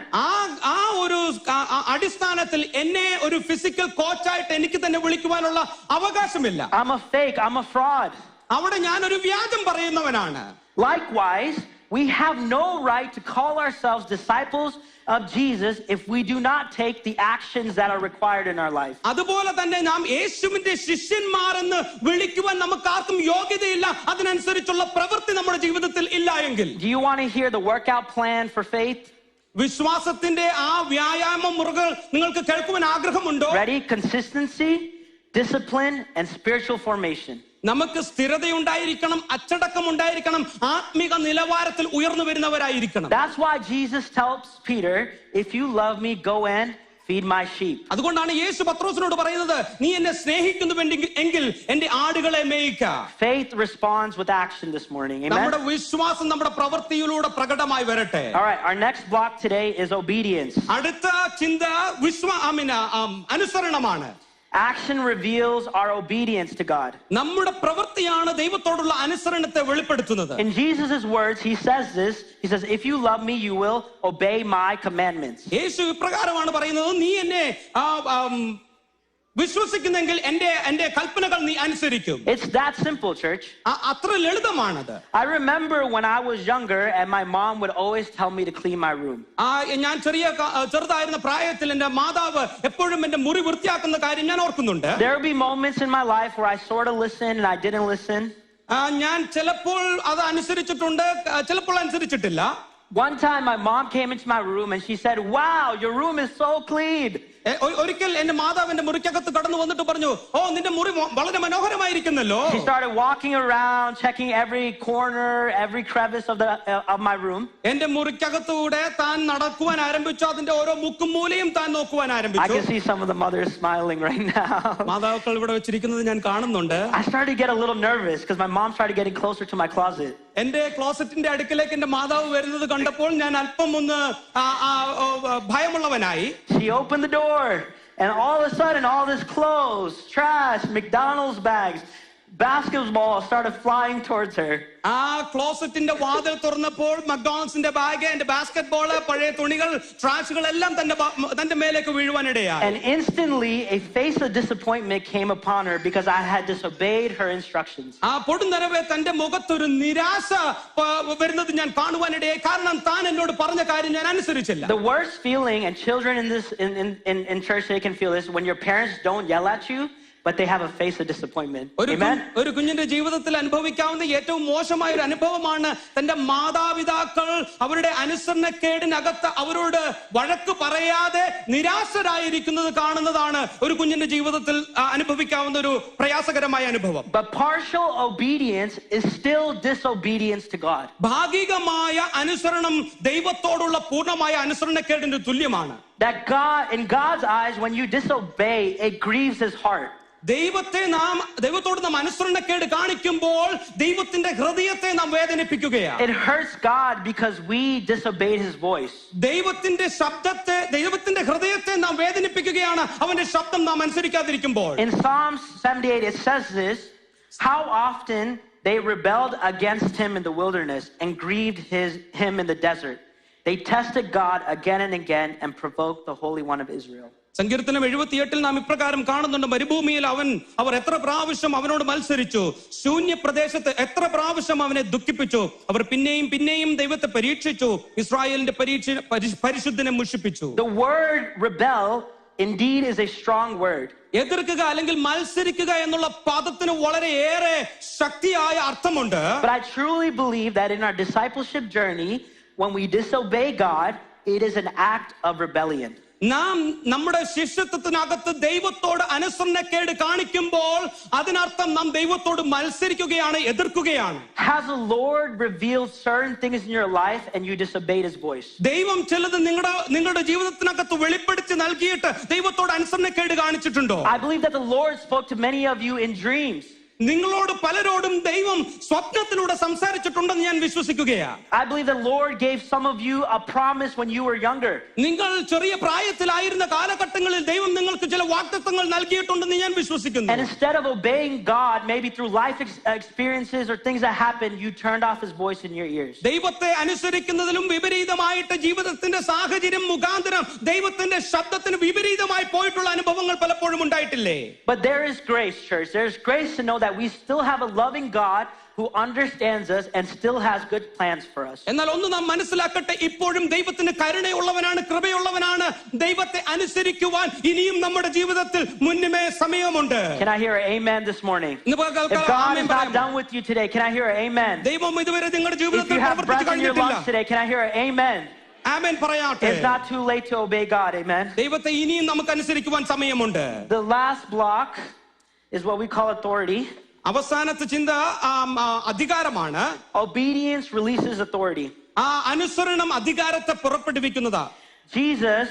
ആ ഒരു അടിസ്ഥാനത്തിൽ എന്നെ ഒരു ഫിസിക്കൽ കോച്ചായിട്ട് എനിക്ക് തന്നെ വിളിക്കുവാനുള്ള അവകാശമില്ല. I'm a fake, I'm a fraud. അവിടെ ഞാൻ ഒരു വ്യാജം പറയുന്നവനാണ്. Likewise, we have no right to call ourselves disciples of Jesus if we do not take the actions that are required in our life. അതുപോലെ തന്നെ നാം യേശുവിന്റെ ശിഷ്യന്മാരെന്ന് വിളിക്കുവാൻ നമുക്ക് ആർക്കും യോഗ്യതയില്ല. അതിനനുസരിച്ചുള്ള പ്രവൃത്തി നമ്മുടെ ജീവിതത്തിൽ ഇല്ല എങ്കിൽ. Do you want to hear the workout plan for faith? വിശ്വാസത്തിന്റെ ആ വ്യായാമ മുറകൾ നിങ്ങൾക്ക് കേൾക്കുവാൻ ആഗ്രഹമുണ്ടോ? Ready? Consistency, discipline, and spiritual formation. നമുക്ക് സ്ഥിരതയുണ്ടായിരിക്കണം, അച്ചടക്കം ഉണ്ടായിരിക്കണം, ആത്മിക നിലവാരത്തിൽ ഉയർന്നു വരുന്നവരായിരിക്കണം. That's why Jesus tells Peter, if you love me, go and feed my sheep. അതുകൊണ്ടാണ് യേശു പത്രോസിനോട് പറയുന്നത്, നീ എന്നെ സ്നേഹിക്കുന്നുവെങ്കിൽ എന്റെ ആടുകളെ മേയിക്ക. Faith responds with action this morning. Amen. നമ്മുടെ വിശ്വാസം നമ്മുടെ പ്രവൃത്തിയിലൂടെ പ്രകടമായി വരട്ടെ. All right, our next block today is obedience. അടുത്ത ചിന്ത അനുസരണമാണ്. Action reveals our obedience to God. നമ്മുടെ പ്രവൃത്തിയാണ് ദൈവത്തോടുള്ള അനുസരണത്തെ വെളിപ്പെടുത്തുന്നത്. In Jesus' words, he says this. He says, if you love me, you will obey my commandments. യേശു ഇപ്രകാരമാണ് പറയുന്നത്, നീ എന്നെ വിശ്വസിക്കുന്നെങ്കിൽ എന്റെ കൽപ്പനകൾ നീ അനുസരിക്കും. It's that simple, church. അത്ര ലളിതമാണത്. I remember when I was younger and my mom would always tell me to clean my room. ഞാൻ ചെറുതായിരുന്ന പ്രായത്തിൽ എന്റെ മാതാവ് എപ്പോഴും എന്റെ മുറി വൃത്തിയാക്കുന്ന കാര്യം ഞാൻ ഓർക്കുന്നുണ്ട്. There will be moments in my life where I sort of listened and I didn't listen. ഞാൻ ചിലപ്പോൾ അത് അനുസരിച്ചിട്ടുണ്ട്, ചിലപ്പോൾ അനുസരിച്ചിട്ടില്ല. One time my mom came into my room and she said, "Wow, your room is so clean." ഒരിക്കൽ എന്റെ മാതാവ് എന്റെ മുറിക്കകത്ത് കടന്നു വന്നിട്ട് പറഞ്ഞു, ഓ നിന്റെ മുറി വളരെ മനോഹരമായിരിക്കുന്നല്ലോ. She started walking around, checking every corner, every crevice of my room. എന്റെ മുറിക്കകത്തൂടെ താൻ നടക്കുവാൻ ആരംഭിച്ചു. അതിന്റെ ഓരോ മുക്കും മൂലയും താൻ നോക്കുവാൻ I ആരംഭിച്ചു. can see some of the mothers smiling right now. മാതാക്കൾ ഇവിടെ വെച്ചിരിക്കുന്നത് ഞാൻ കാണുന്നുണ്ട്. I started to get a little nervous because my mom started getting closer to my closet. എന്റെ ക്ലോസറ്റിന്റെ അടുക്കലേക്ക് എന്റെ മാതാവ് വരുന്നത് കണ്ടപ്പോൾ ഞാൻ അല്പം ഒന്ന് ഭയമുള്ളവനായി. She opened the door and all of a sudden all this clothes, trash, McDonald's bags, basketballs started flying towards her. ആ ക്ലോസറ്റിന്റെ വാതിൽ തുറന്നപ്പോൾ മക്ഡൊണാൾഡ്സിന്റെ ബാഗ്, എന്റെ ബാസ്കറ്റ് ബോൾ, പഴയ തുണികൾ, ട്രാഷുകൾ എല്ലാം തന്റെ മേലേക്ക് വീഴുവാനിടയായി. And instantly a face of disappointment came upon her because I had disobeyed her instructions. ആ പൊടുന്നനവേ തന്റെ മുഖത്തൊരു നിരാശ വരുന്നത് ഞാൻ കാണുവാനിടയായി. കാരണം താൻ എന്നോട് പറഞ്ഞ കാര്യം ഞാൻ അനുസരിച്ചില്ല. The worst feeling, and children in church they can feel this, when your parents don't yell at you but they have a face of disappointment. Amen. ഒരു കുഞ്ഞിന്റെ ജീവിതത്തിൽ അനുഭവിക്കാവുന്ന ഏറ്റവും മോശമായ ഒരു അനുഭവമാണ് തന്റെ മാതാപിതാക്കൾ അവരുടെ അനുസരണക്കേടിനകത്ത് അവരോട് വഴക്ക് പറയാതെ നിരാശരായിരിക്കുന്നത് കാണുന്നതാണ് ഒരു കുഞ്ഞിന്റെ ജീവിതത്തിൽ അനുഭവിക്കാവുന്ന ഒരു പ്രയാസകരമായ അനുഭവം. But partial obedience is still disobedience to God. ഭാഗികമായ അനുസരണം ദൈവത്തോടുള്ള പൂർണ്ണമായ അനുസരണക്കേടിന്റെ തുല്യമാണ്. That God, in God's eyes, when you disobey, it grieves his heart. ദൈവത്തോട് നാം അനുസരണക്കേട് കാണിക്കുമ്പോൾ ദൈവത്തിന്റെ ഹൃദയത്തെ നാം വേദനിപ്പിക്കുകയാണ്. It hurts God because we disobeyed his voice. ദൈവത്തിന്റെ ഹൃദയത്തെ നാം വേദനിപ്പിക്കുകയാണ് അവന്റെ ശബ്ദം നാം അനുസരിക്കാതിരിക്കുമ്പോൾ. In Psalms 78 it says this, how often they rebelled against him in the wilderness and grieved him in the desert. They tested God again and again and provoked the Holy One of Israel. സങ്കീർത്തനം 78 നാം ഇപ്രകാരം കാണുന്നുണ്ട്, മരുഭൂമിയിൽ അവർ എത്ര പ്രാവശ്യം അവനോട് മത്സരിച്ചു, ശൂന്യ പ്രദേശത്ത് എത്ര പ്രാവശ്യം അവനെ ദുഃഖിപ്പിച്ചു. അവർ പിന്നെയും പിന്നെയും ദൈവത്തെ പരീക്ഷിച്ചു, ഇസ്രായേലിന്റെ പരിശുദ്ധനെ മുഷിപ്പിച്ചു. The word rebel indeed is a strong word. എതിർക്കുക അല്ലെങ്കിൽ മത്സരിക്കുക എന്നുള്ള പദത്തിന് വളരെയേറെ ശക്തിയായ അർത്ഥമുണ്ട്. But I truly believe that in our discipleship journey, when we disobey God, it is an act of rebellion. നാം നമ്മുടെ ശിഷ്യത്വത്തിനകത്ത് ദൈവത്തോട് അനുസരണക്കേട് കാണിക്കുമ്പോൾ അതിനർത്ഥം നാം ദൈവത്തോട് മത്സരിക്കുകയാണ്, എതിർക്കുകയാണ്. Has the Lord revealed certain things in your life and you disobeyed his voice? ദൈവം ചിലത് നിങ്ങളുടെ ജീവിതത്തിനകത്ത് വെളിപ്പെടുത്തി നൽകിയിട്ട് ദൈവത്തോട് അനുസരണക്കേട് കാണിച്ചിട്ടുണ്ടോ? I believe that the Lord spoke to many of you in dreams. നിങ്ങളോട് പലരോടും ദൈവം സ്വപ്നത്തിലൂടെ സംസാരിച്ചിട്ടുണ്ടെന്ന് ഞാൻ വിശ്വസിക്കുകയാണ്. I believe the Lord gave some of you a promise when you were younger. നിങ്ങൾ ചെറിയ പ്രായത്തിലായിരുന്ന കാലഘട്ടങ്ങളിൽ ദൈവം നിങ്ങൾക്ക് ചില വാഗ്ദത്തങ്ങൾ നൽകിയിട്ടുണ്ടെന്ന് ഞാൻ വിശ്വസിക്കുന്നു. And instead of obeying God, maybe through life experiences or things that happened, you turned off his voice in your ears. ദൈവത്തെ അനുസരിക്കുന്നതിലും വിപരീതമായിട്ട് ജീവിതത്തിന്റെ സാഹചര്യം മുഖാന്തരം ദൈവത്തിന്റെ ശബ്ദത്തിന് വിപരീതമായി പോയിട്ടുള്ള അനുഭവങ്ങൾ പലപ്പോഴും ഉണ്ടായിട്ടില്ലേ? But there is grace, church. There is grace to know that we still have a loving God who understands us and still has good plans for us. എന്നാൽ ഒന്ന് നാം മനസ്സിലാക്കട്ടെ, ഇപ്പോഴും ദൈവത്തിന് കരുണയുള്ളവനാണ്, കൃപയുള്ളവനാണ്. ദൈവത്തെ അനുസരിക്കുവാൻ ഇനിയും നമ്മുടെ ജീവിതത്തിൽ മുന്നമേ സമയമുണ്ട്. Can I hear an amen this morning? If God is not done with you today, can I hear an amen? ദൈവം ഇതുവരെ നിങ്ങളുടെ If ജീവിതത്തിൽ you have പ്രവർത്തിച്ചു breath in your കഴിഞ്ഞിട്ടില്ല, lungs today, can I hear an amen? ആമേൻ പറയട്ടെ. It's not too late to obey God. Amen. ദൈവത്തെ ഇനിയും നമുക്ക് അനുസരിക്കുവാൻ സമയമുണ്ട്. The last block is what we call authority. അവസാനത്തെ ചിന്ത അധികാരമാണ്. Obedience releases authority. ആ അനുസരണം അധികാരത്തെ പുറപ്പെടുവിക്കുന്നതാ. Jesus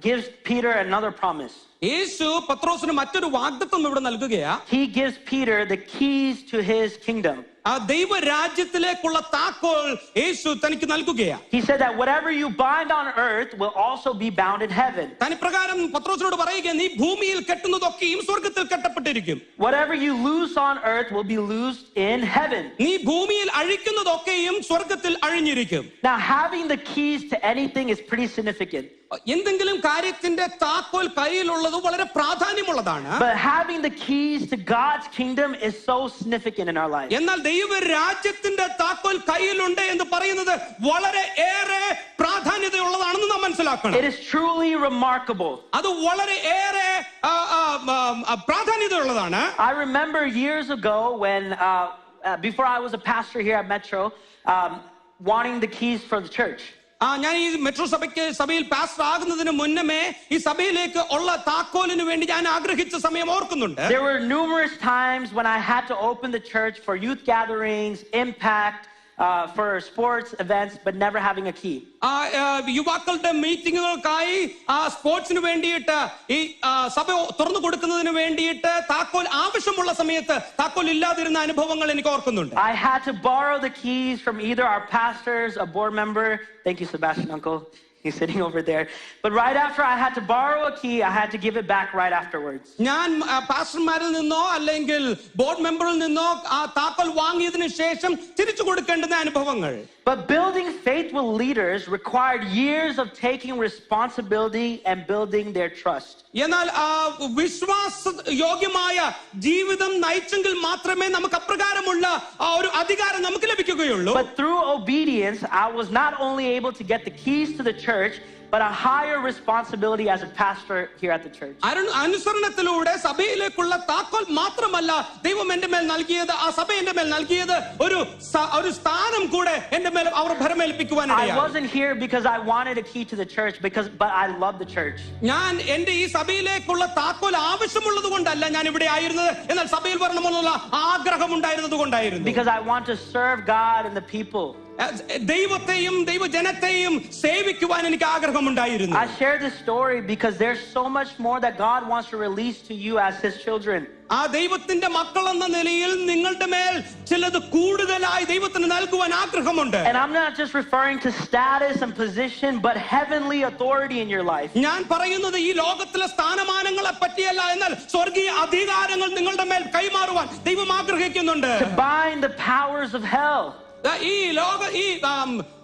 gives Peter another promise. യേശു പത്രോസിന് മറ്റൊരു വാഗ്ദത്തം ഇവിടെ നൽകുകയാ. He gives Peter the keys to his kingdom. ആ ദൈവരാജ്യത്തിലേക്കുള്ള താക്കോൽ യേശു തനിക്ക് നൽകുകയാ. He said that whatever you bind on earth will also be bound in heaven. തനിപ്രകാരം പത്രോസിനോട് പറയുക, നീ ഭൂമിയിൽ കെട്ടുന്നതൊക്കെയും സ്വർഗ്ഗത്തിൽ കെട്ടപ്പെട്ടിരിക്കും. Whatever you loose on earth will be loosed in heaven. നീ ഭൂമിയിൽ അഴിക്കുന്നതൊക്കെയും സ്വർഗ്ഗത്തിൽ അഴിഞ്ഞിരിക്കും. Now having the keys to anything is pretty significant. എന്തെങ്കിലും കാര്യത്തിന്റെ താക്കോൽ കയ്യിലുള്ളത് വളരെ പ്രാധാന്യമുള്ളതാണ്. But having the keys to God's kingdom is so significant in our life. എന്നാൽ ദൈവരാജ്യത്തിന്റെ താക്കോൽ കയ്യിലുണ്ട് എന്ന് പറയുന്നത് വളരെ ഏറെ പ്രാധാന്യതയുള്ളതാണെന്ന് നാം മനസ്സിലാക്കണം. It is truly remarkable. അത് വളരെ ഏറെ പ്രാധാന്യതയുള്ളതാണ്. I remember years ago when before I was a pastor here at Metro, wanting the keys for the church. ഞാൻ ഈ മെട്രോ സഭയിൽ പാസ്റ്റർ ആകുന്നതിന് മുന്നമേ ഈ സഭയിലേക്ക് ഉള്ള താക്കോലിന് വേണ്ടി ഞാൻ ആഗ്രഹിച്ച സമയം ഓർക്കുന്നുണ്ട്. There were numerous times when I had to open the church for youth gatherings, impact, for sports events, but never having a key. യുവാക്കളുടെ മീറ്റിങ്ങുകൾക്കായി സ്പോർട്സിന് വേണ്ടിയിട്ട് ഈ സഭ തുറന്നു കൊടുക്കുന്നതിന് വേണ്ടിയിട്ട് താക്കോൽ ആവശ്യമുള്ള സമയത്ത് താക്കോൽ ഇല്ലാതിരുന്ന അനുഭവങ്ങൾ എനിക്ക് ഓർക്കുന്നുണ്ട്. I had to borrow the keys from either our pastors, a board member. Thank you, Sebastian, uncle. He's sitting over there. But right after I had to borrow a key, I had to give it back right afterwards. ഞാൻ പാസ്റ്റർമാരിൽ നിന്നോ അല്ലെങ്കിൽ board മെമ്പറിൽ നിന്നോ ആ താക്കോൽ വാങ്ങിയതിനു ശേഷം തിരിച്ചു കൊടുക്കേണ്ടുന്ന അനുഭവങ്ങൾ. But building faithful leaders required years of taking responsibility and building their trust. എന്നാൽ വിശ്വാസ യോഗ്യമായ ജീവിതം നയിച്ചെങ്കിൽ മാത്രമേ നമുക്ക് അപ്രകാരമുള്ള ഒരു അധികാരം നമുക്ക് ലഭിക്കുകയുള്ളൂ. But through obedience, I was not only able to get the keys to the church, but a higher responsibility as a pastor here at the church. അനുസരണത്തിലൂടെ സഭയിലേക്കുള്ള താക്കോൽ മാത്രമല്ല ദൈവം എൻ്റെ മേൽ നൽകിയത്, ആ സഭ എൻ്റെ മേൽ നൽകിയത് ഒരു സ്ഥാനം കൂടെ എൻ്റെ മേൽ അവർ ഭരമേൽപ്പിക്കുവാനിടയായി. I wasn't here because I wanted a key to the church, but I love the church. ഞാൻ എൻ്റെ ഈ സഭയിലേക്കുള്ള താക്കോൽ ആവശ്യമുള്ളത് കൊണ്ടല്ല ഞാൻ ഇവിടെ ആയിരുന്നത്, എന്നാൽ സഭയിൽ വരണമെന്നുള്ള ആഗ്രഹം ഉണ്ടായിരുന്നത് കൊണ്ടായിരുന്നു. Because I want to serve God and the people. ദൈവത്തെയും ദൈവജനത്തെയും സേവിക്കുവാൻ എനിക്ക് ആഗ്രഹമുണ്ടായിരുന്നു. I share this story because there's so much more that God wants to release to you as his children. ആ ദൈവത്തിന്റെ മക്കൾ എന്ന നിലയിൽ നിങ്ങളുടെ മേൽ ചിലത് കൂടുതലായി ദൈവത്തിന് നൽകുവാൻ ആഗ്രഹമുണ്ട്. And I'm not just referring to status and position, but heavenly authority in your life. ഞാൻ പറയുന്നത് ഈ ലോകത്തിലെ സ്ഥാനമാനങ്ങളെ പറ്റിയല്ല, എന്നാൽ സ്വർഗീയ അധികാരങ്ങൾ നിങ്ങളുടെ മേൽ കൈമാറുവാൻ ദൈവം ആഗ്രഹിക്കുന്നുണ്ട്. To bind the powers of hell. ഈ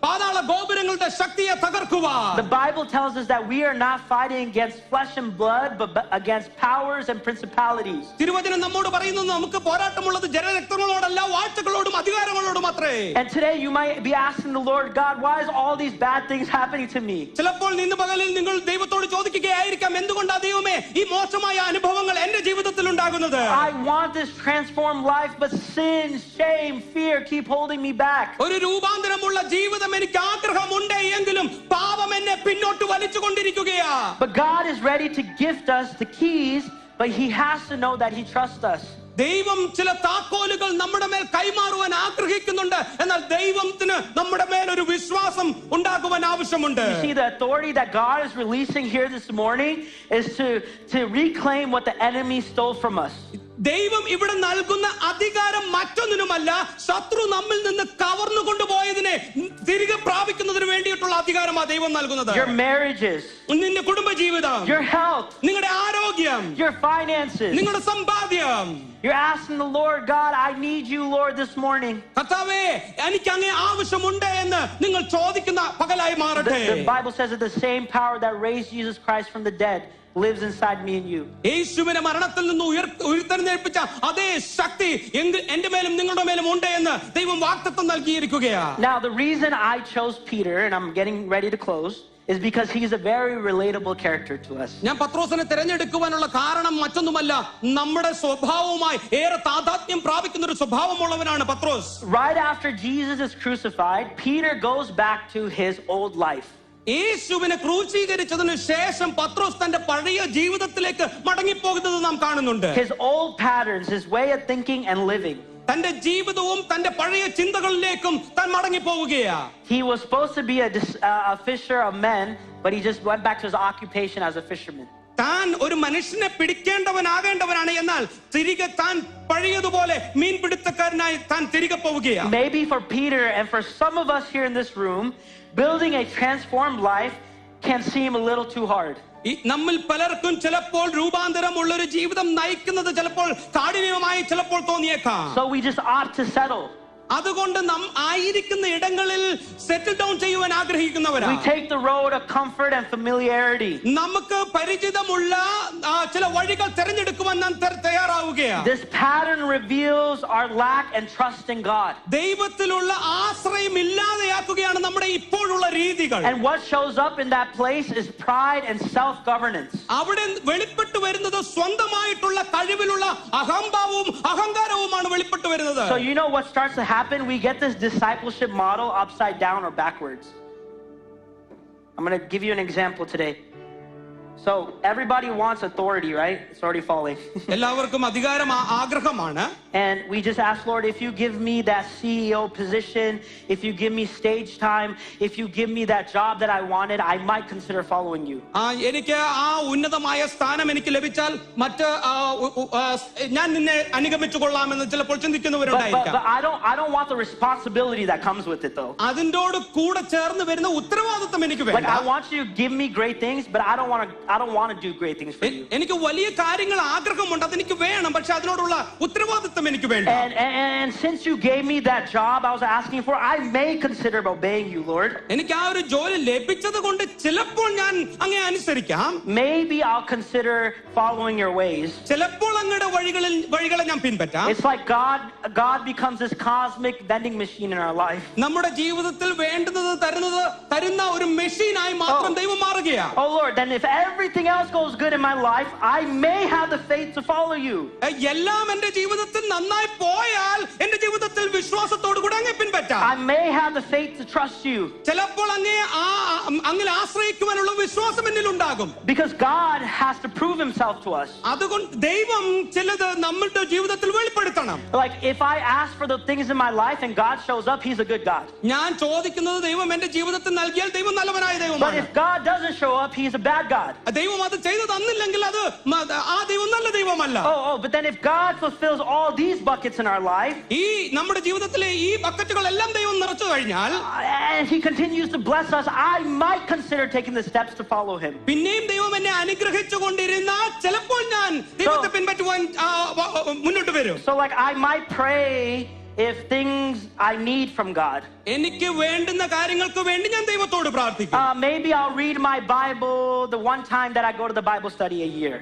പാതാള ഗോപുരങ്ങളുടെ ശക്തിയെ തകർക്കുവാൻ. The Bible tells us that we are not fighting against flesh and blood, but against powers and principalities. തിരുവചനം നമ്മോട് പറയുന്നു നമുക്ക് പോരാട്ടമുള്ളത് ജനരക്തങ്ങളോടല്ല, വാഴ്ചകളോടും അധികാരങ്ങളോടും അത്രേ. And today you might be asking the Lord, God, why is all these bad things happening to me? ചിലപ്പോൾ ഇന്ന് പകലിൽ നിങ്ങൾ ദൈവത്തോട് ചോദിക്കുകയായിരിക്കാം, എന്തുകൊണ്ടാ ദൈവമേ ഈ മോശമായ അനുഭവങ്ങൾ എൻ്റെ ജീവിതത്തിൽ ഉണ്ടാകുന്നത്? I want this transformed life, but sin, shame, fear keep holding me back. ഒരു രൂപാന്തരമുള്ള ജീവിതം എനിക്ക് ആഗ്രഹമുണ്ട്, എങ്കിലും പാപം എന്നെ പിന്നോട്ട് വലിച്ചുകൊണ്ടിരിക്കുകയാ. But God is ready to gift us the keys, but he has to know that he trusts us. ദൈവം ചില താക്കോലുകൾ നമ്മുടെ മേൽ കൈമാറുവാൻ ആഗ്രഹിക്കുന്നുണ്ട്, എന്നാൽ ദൈവത്തിന് നമ്മുടെ മേൽ ഒരു വിശ്വാസം ഉണ്ടാകുവാൻ ആവശ്യമുണ്ട്. You see, the authority that God is releasing here this morning is to reclaim what the enemy stole from us. ദൈവം ഇവിടെ നൽകുന്ന അധികാരം മറ്റൊന്നിനുമല്ല, ശത്രു നമ്മിൽ നിന്ന് കവർന്നു കൊണ്ടുപോയതിനെ തിരികെ പ്രാപിക്കുന്നതിന് വേണ്ടിയിട്ടുള്ള അധികാരമാണ് ദൈവം നൽകുന്നത്. Your marriages, നിന്റെ കുടുംബജീവിതം, your health, നിങ്ങളുടെ ആരോഗ്യം, your finances. നിങ്ങളുടെ സമ്പാദ്യം. You're asking the Lord, God, I need you, Lord, this morning. കർത്താവേ, എനിക്ക് അങ്ങേ ആവശ്യമുണ്ട് എന്ന് നിങ്ങൾ ചോദിക്കുന്ന പകലായി മാറട്ടെ. The Bible says that the same power that raised Jesus Christ from the dead lives inside me and you. യേശുവിനെ മരണത്തിൽ നിന്ന് ഉയർത്തെഴുന്നേൽപ്പിച്ച അതേ ശക്തി എൻ്റെ മേലും നിങ്ങളുടെ മേലും ഉണ്ട് എന്ന് ദൈവം വാഗ്ദത്തം നൽകിയിരിക്കുകയാണ്. Now the reason I chose Peter, and I'm getting ready to close, is because he's a very relatable character to us. ഞാൻ പത്രോസിനെ തിരഞ്ഞെടുക്കുവാനുള്ള കാരണം മറ്റൊന്നുമല്ല, നമ്മുടെ സ്വഭാവവുമായി ഏറെ താദാത്മ്യം പ്രാപിക്കുന്ന ഒരു സ്വഭാവമുള്ളവനാണ് പത്രോസ്. Right after Jesus is crucified, Peter goes back to his old life. യേശുവിനെ ക്രൂശീകരിച്ചതിനു ശേഷം പത്രോസ് തന്റെ പഴയ ജീവിതത്തിലേക്ക് മടങ്ങിപ്പോകുന്നത് നാം കാണുന്നുണ്ട്. His old patterns, his way of thinking and living. തന്റെ ജീവിതവും തന്റെ പഴയ ചിന്തകളിലേക്കും താൻ മടങ്ങിപ്പോവുകയാ. He was supposed to be a fisher of men, but he just went back to his occupation as a fisherman. താൻ ഒരു മനുഷ്യനെ പിടിക്കേണ്ടവനാകേണ്ടവനാണ്, എന്നാൽ തിരികെ താൻ പഴയതുപോലെ മീൻപിടുത്തക്കാരനായി താൻ തിരികെ പോവുകയാ. Maybe for Peter and for some of us here in this room, building a transformed life can seem a little too hard. നമ്മിൽ പലർക്കും ചിലപ്പോൾ രൂപാന്തരമുള്ള ഒരു ജീവിതം നയിക്കുന്നത് ചിലപ്പോൾ കാഠിന്യമായി ചിലപ്പോൾ തോന്നിയേക്കാം. So we just opt to settle. അതുകൊണ്ട് നാം ആയിരിക്കുന്ന ഇടങ്ങളിൽ സെറ്റിൽ ഡൗൺ ചെയ്യുവാൻ ആഗ്രഹിക്കുന്നവരാണ്. We take the road of comfort and familiarity. നമുക്ക് പരിചിതമുള്ള ചില വഴികൾ തിരഞ്ഞെടുക്കുവാൻ നാം തയ്യാറാവുകയാണ്. This pattern reveals our lack and trust in God. ദൈവത്തിലുള്ള ആശ്രയം ഇല്ലാതെയാക്കുകയാണ് നമ്മുടെ ഇപ്പോഴുള്ള രീതികൾ. And what shows up in that place is pride and self-governance. അവിടെ വെളിപ്പെട്ടു വരുന്നത് സ്വന്തമായിട്ടുള്ള കഴിവിലുള്ള അഹങ്കാരവുമാണ് വെളിപ്പെട്ടു വരുന്നത്. So you know what starts to happen? We get this discipleship model upside down or backwards. I'm going to give you an example today. So everybody wants authority, right? It's already falling. എല്ലാവർക്കും അധികാരം ആഗ്രഹമാണ്. And we just ask, Lord, if you give me that CEO position, if you give me stage time, if you give me that job that I wanted, I might consider following you. എനിക്ക് ആ ഉന്നതമായ സ്ഥാനം എനിക്ക് ലഭിച്ചാൽ മറ്റ് ഞാൻ നിന്നെ അനുഗമിച്ചു കൊള്ളാമെന്ന് ചിലപ്പോൾ ചിന്തിക്കുന്നവരുണ്ടായിരിക്കാം. But I don't want the responsibility that comes with it though. അതിനോട് കൂടെ ചേർന്ന് വരുന്ന ഉത്തരവാദിത്വം എനിക്ക് വേണ്ട. Like I want you to give me great things, but I don't want to do great things for you. എനിക്ക് വലിയ കാര്യങ്ങൾ ആഗ്രഹമുണ്ട്, അതെനിക്ക് വേണം, പക്ഷെ അതിനോടുള്ള ഉത്തരവാദിത്വം എനിക്ക് വേണ്ട. And since you gave me that job I was asking for, I may consider obeying you, Lord. എനിക്ക് ആ ഒരു ജോലി ലഭിച്ചതുകൊണ്ട് ചിലപ്പോൾ ഞാൻ അങ്ങേ അനുസരിക്കാം. Maybe I'll consider following your ways. ചിലപ്പോൾ അങ്ങയുടെ വഴികളെ ഞാൻ പിൻപറ്റാം. It's like God becomes this cosmic vending machine in our life. നമ്മുടെ ജീവിതത്തിൽ വേണ്ടുന്നത് തരുന്ന ഒരു മെഷീനായി മാത്രം ദൈവം മാറുകയാണ്. Oh Lord, then if everything else goes good in my life, I may have the faith to follow you. എല്ലാം എൻ്റെ ജീവിതത്തിൽ നന്നായി പോയാൽ എൻ്റെ ജീവിതത്തിൽ വിശ്വാസത്തോടു കൂടി അങ്ങേ പിൻപറ്റാം. I may have the faith to trust you. ചിലപ്പോൾ അങ്ങനെ ആശ്രയിക്കുവാനുള്ള വിശ്വാസം എന്നിൽ ഉണ്ടാകും. Because God has to prove himself to us. അതുകൊണ്ട് ദൈവം ചിലത് നമ്മുടെ ജീവിതത്തിൽ വെളിപ്പെടുത്തണം. Like if I ask for the things in my life and God shows up, he's a good God. ഞാൻ ചോദിക്കുന്നത് ദൈവം എൻ്റെ ജീവിതത്തിൽ നൽകിയാൽ ദൈവം നല്ലവനായ ദൈവമാണ്. But if God doesn't show up, he's a bad God. ദൈവം അത് ചെയ്തു തന്നില്ലെങ്കിൽ അത് ആ ദൈവം നല്ല ദൈവമല്ല. Oh, but then if God fulfills all these buckets in our life, ഈ നമ്മുടെ ജീവിതത്തിലെ ഈ ബക്കറ്റുകളെല്ലാം ദൈവം നിറച്ചു കഴിഞ്ഞാൽ, and he continues to bless us, I might consider taking the steps to follow him. പിന്നെയും ദൈവം എന്നെ അനുഗ്രഹിച്ചുകൊണ്ടിരുന്നാൽ ചിലപ്പോൾ ഞാൻ ദൈവത്തെ പിൻപറ്റുവാൻ മുന്നോട്ട് വരും. So like I might pray if things I need from God. എനിക്ക് വേണ്ടുന്ന കാര്യങ്ങൾക്ക് വേണ്ടി ഞാൻ ദൈവത്തോട് പ്രാർത്ഥിക്കും. Maybe I'll read my Bible the one time that I go to the Bible study a year.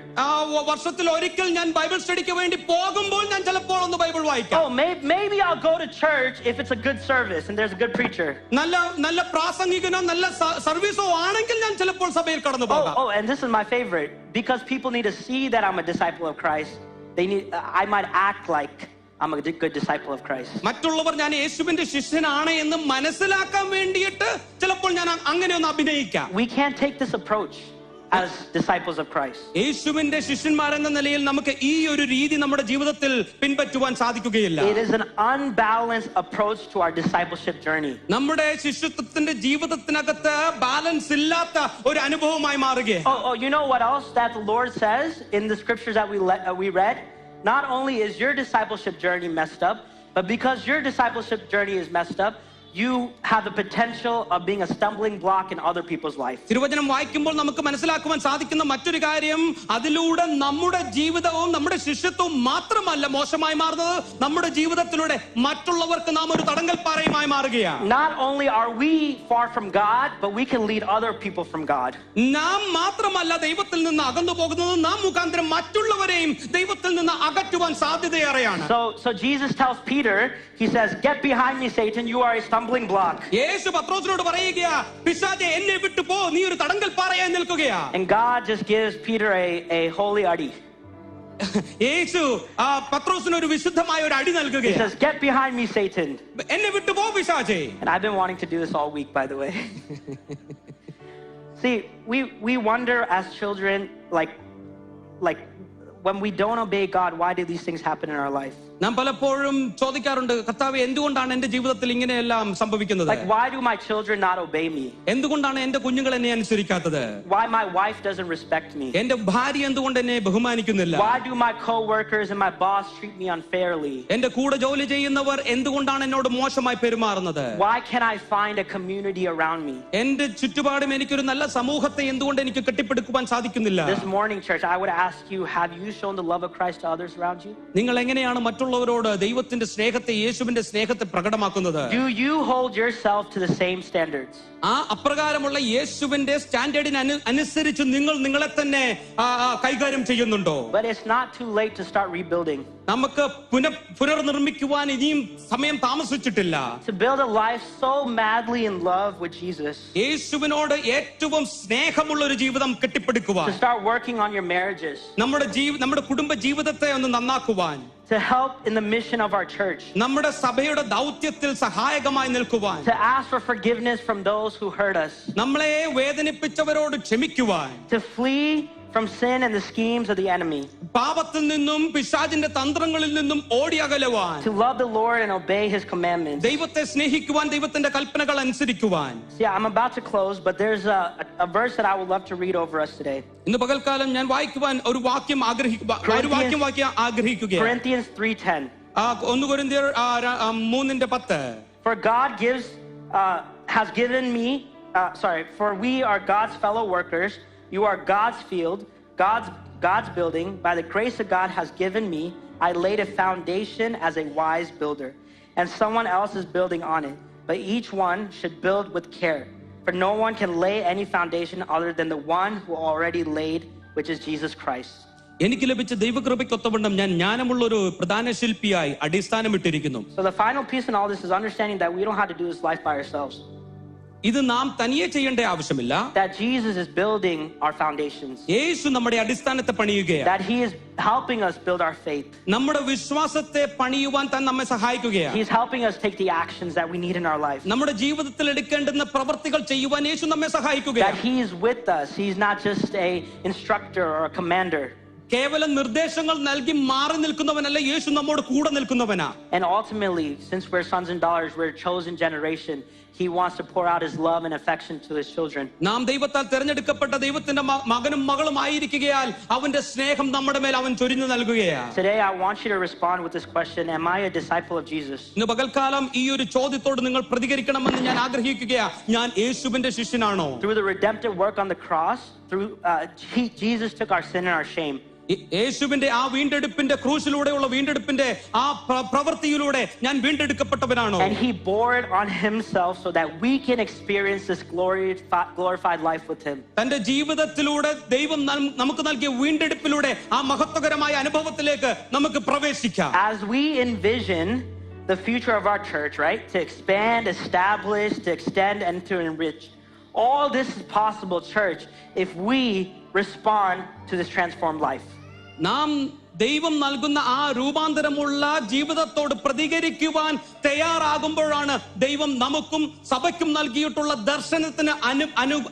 വർഷത്തിൽ ഒരിക്കൽ ഞാൻ ബൈബിൾ സ്റ്റഡിക്ക് വേണ്ടി പോകുമ്പോൾ ഞാൻ ചിലപ്പോൾ ഒന്ന് ബൈബിൾ വായിക്കാം. Oh, maybe I'll go to church if it's a good service and there's a good preacher. നല്ല പ്രാസംഗികനോ നല്ല സർവീസോ ആണെങ്കിൽ ഞാൻ ചിലപ്പോൾ സഭയിൽ കടന്നു പോകാം. Oh, and this is my favorite, because people need to see that I'm a disciple of Christ. I might act like I'm a good disciple of Christ. മറ്റുള്ളവർ ഞാൻ യേശുവിന്റെ ശിഷ്യനാണ് എന്ന് മനസ്സിലാക്കാൻ വേണ്ടിയിട്ട് ചിലപ്പോൾ ഞാൻ അങ്ങനെ ഒന്ന് അഭിനയിക്കാം. We can't take this approach as disciples of Christ. യേശുവിന്റെ ശിഷ്യന്മാരെന്ന നിലയിൽ നമുക്ക് ഈ ഒരു രീതി നമ്മുടെ ജീവിതത്തിൽ പിൻപറ്റുവാൻ സാധിക്കുകയില്ല. It is an unbalanced approach to our discipleship journey. നമ്മുടെ ശിഷ്യത്വത്തിന്റെ ജീവിതത്തിനകത്ത് ബാലൻസ് ഇല്ലാത്ത ഒരു അനുഭവമായി മാറുകയാണ്. Oh, you know what else that the Lord says in the scriptures that we read? Not only is your discipleship journey messed up, but because your discipleship journey is messed up, you have the potential of being a stumbling block in other people's life. തിരുവചനം വായിക്കുമ്പോൾ നമുക്ക് മനസ്സിലാക്കുവാൻ സാധിക്കുന്ന മറ്റൊരു കാര്യം, അതിലൂടെ നമ്മുടെ ജീവിതവും നമ്മുടെ ശിഷ്യത്വവും മാത്രമല്ല മോശമായി മാറുന്നത്, നമ്മുടെ ജീവിതത്തിലൂടെ മറ്റുള്ളവർക്ക് നാം ഒരു തടങ്കൽപ്പാറയുമായി മാറുകയാണ്. Not only are we far from God, but we can lead other people from God. നാം മാത്രമല്ല ദൈവത്തിൽ നിന്ന് അകന്നു പോകുന്നത്, നാം മുഖാന്തരം മറ്റുള്ളവരെയും ദൈവത്തിൽ നിന്ന് അകറ്റുവാൻ സാധ്യതയേറെയാണ്. So Jesus tells Peter, he says, "Get behind me, Satan, you are a stumbling block." യേശു പത്രോസിനോട് പറയുകയാ, പിശാചേ എന്നെ വിട്ടു പോ, നീ ഒരു തടങ്കൽപ്പാറയായി നിൽക്കുകയാ. And God just gives Peter a holy adi. യേശു പത്രോസിന് ഒരു വിശുദ്ധമായ ഒരു അടി He നൽകുകയാ. says, "Get behind me, Satan." എന്നെ വിട്ടു പോ പിശാചേ. And I've been wanting to do this all week, by the way. See, we wonder as children, like when we don't obey God, why do these things happen in our life? നാം പലപ്പോഴും ചോദിക്കാറുണ്ട്, കർത്താവേ എന്തുകൊണ്ടാണ് എന്റെ ജീവിതത്തിൽ ഇങ്ങനെയെല്ലാം സംഭവിക്കുന്നത്? Like, why do my children not obey me? എന്തുകൊണ്ടാണ് എന്റെ കുഞ്ഞുങ്ങൾ എന്നെ അനുസരിക്കാത്തത്? Why my wife doesn't respect me? എന്റെ ഭാര്യ എന്തുകൊണ്ട് എന്നെ ബഹുമാനിക്കുന്നില്ല? Why do my co-workers and my boss treat me unfairly? എന്റെ കൂടെ ജോലി ചെയ്യുന്നവർ എന്തുകൊണ്ടാണ് എന്നോട് മോശമായി പെരുമാറുന്നത്? Why can I find a community around me? എന്റെ ചുറ്റുപാടും എനിക്കൊരു നല്ല സമൂഹത്തെ എന്തുകൊണ്ട് എനിക്ക് കെട്ടിപ്പടുക്കുവാൻ സാധിക്കുന്നില്ല? This morning, church, I would ask you, have you shown the love of Christ to others around you? നിങ്ങൾ എങ്ങനെയാണ് മറ്റുള്ളവരോട് ദൈവത്തിന്റെ സ്നേഹത്തെ, യേശുവിന്റെ സ്നേഹത്തെ പ്രകടമാക്കുന്നത്? Do you hold yourself to the same standards? ആ അപ്രകാരമുള്ള യേശുവിന്റെ സ്റ്റാൻഡേർഡിന് അനുസരിച്ച് നിങ്ങൾ നിങ്ങളെ തന്നെ കൈകാര്യം ചെയ്യുന്നുണ്ടോ? But it's not too late to start rebuilding. നമുക്ക് പുനർനിർമ്മിക്കുവാൻ ഇനിയും സമയം താമസിച്ചിട്ടില്ല. To build a life so madly in love with Jesus. യേശുവിനോട് ഏറ്റവും സ്നേഹമുള്ള ഒരു ജീവിതം കെട്ടിപ്പടുക്കുവാൻ. To start working on your marriages. നമ്മുടെ കുടുംബ ജീവിതത്തെ ഒന്ന് നന്നാക്കുവാൻ. to help in the mission of our church, നമ്മുടെ സഭയുടെ ദൗത്യത്തിൽ സഹായകമായി നിൽക്കുവാൻ, to ask for forgiveness from those who hurt us, നമ്മളെ വേദനിപ്പിച്ചവരോട് ക്ഷമിക്കുവാൻ, to flee from sin and the schemes of the enemy, പാപത്തിൽ നിന്നും പിശാചിന്റെ തന്ത്രങ്ങളിൽ നിന്നും ഓടി അകലുവാൻ, to love the Lord and obey his commandments. ദൈവത്തെ സ്നേഹിക്കുവാൻ, ദൈവത്തിന്റെ കൽപ്പനകൾ അനുസരിക്കുവാൻ. Yeah, I'm about to close, but there's a verse that I would love to read over us today. ഇന്ന് പകൽക്കാലം ഞാൻ വായിക്കുവാൻ ഒരു വാക്യം ആഗ്രഹിക്കുകയാണ്. Corinthians 3:10. 1 കൊരിന്ത്യർ 3:10. For God has given me, for we are God's fellow workers. You are God's field, God's building. By the grace of God has given me, I laid a foundation as a wise builder, and someone else is building on it. But each one should build with care, for no one can lay any foundation other than the one who already laid, which is Jesus Christ. എനിക്ക് ലഭിച്ച ദൈവകൃപയ്ക്കൊത്തവണ്ണം ഞാൻ ജ്ഞാനമുള്ള ഒരു പ്രധാന ശില്പിയായി അടിസ്ഥാനമിട്ടിരിക്കുന്നു. So the final piece in all this is understanding that we don't have to do this life by ourselves. ഇത് നാം തനിയെ ചെയ്യേണ്ട ആവശ്യമില്ല. That Jesus is building our foundations. യേശു നമ്മുടെ അടിസ്ഥാനത്തെ പണിയുകയാണ്. That he is helping us build our faith. നമ്മുടെ വിശ്വാസത്തെ പണിയുവാൻ താൻ നമ്മെ സഹായിക്കുകയാണ്. He's helping us take the actions that we need in our life. നമ്മുടെ ജീവിതത്തിൽ എടുക്കേണ്ടുന്ന പ്രവൃത്തികൾ ചെയ്യുവാൻ യേശു നമ്മെ സഹായിക്കുകയാണ്. That he is with us. He's not just a instructor or a commander. കേവലം നിർദ്ദേശങ്ങൾ നൽകി മാറി നിൽക്കുന്നവനല്ല, യേശു നമ്മോട് കൂടെ നിൽക്കുന്നവനാ. And ultimately, since we're sons and daughters, we're a chosen generation. He wants to pour out his love and affection to his children. നാം ദൈവത്താൽ തിരഞ്ഞെടുക്കപ്പെട്ട ദൈവത്തിന്റെ മകനും മകളും ആയിരിക്കുകയാൽ അവന്റെ സ്നേഹം നമ്മുടെ മേൽ അവൻ ചൊരിഞ്ഞു നൽകുകയാണ്. Today I want you to respond with this question: am I a disciple of Jesus? ഇന്ന് പകൽക്കാലം ഈ ഒരു ചോദ്യത്തോട് നിങ്ങൾ പ്രതികരിക്കണമെന്ന് ഞാൻ ആഗ്രഹിക്കുകയാണ്. ഞാൻ യേശുവിന്റെ ശിഷ്യനാണോ? Through the redemptive work on the cross, Jesus took our sin and our shame. യേശുവിന്റെ ആ വീണ്ടെടുപ്പിന്റെ ക്രൂശിലൂടെയുള്ള വീണ്ടെടുപ്പിന്റെ ആ പ്രവൃത്തിയിലൂടെ ഞാൻ വീണ്ടെടുക്കപ്പെട്ടവനാണോ? And he bore it on himself so that we can experience this glorified life with him. തന്റെ ജീവിതത്തിലൂടെ ദൈവം നമുക്ക് നൽകിയ വീണ്ടെടുപ്പിലൂടെ ആ മഹത്വകരമായ അനുഭവത്തിലേക്ക് നമുക്ക് പ്രവേശിക്കാം. As we envision the future of our church, right? To expand, establish, to extend, and to enrich. All this is possible, church, if we respond to this transformed life. നാം ദൈവം നൽകുന്ന ആ രൂപാന്തരമുള്ള ജീവിതത്തോട് പ്രതികരിക്കുവാൻ തയ്യാറാകുമ്പോഴാണ് ദൈവം നമുക്കും സഭയ്ക്കും നൽകിയിട്ടുള്ള ദർശനത്തിന്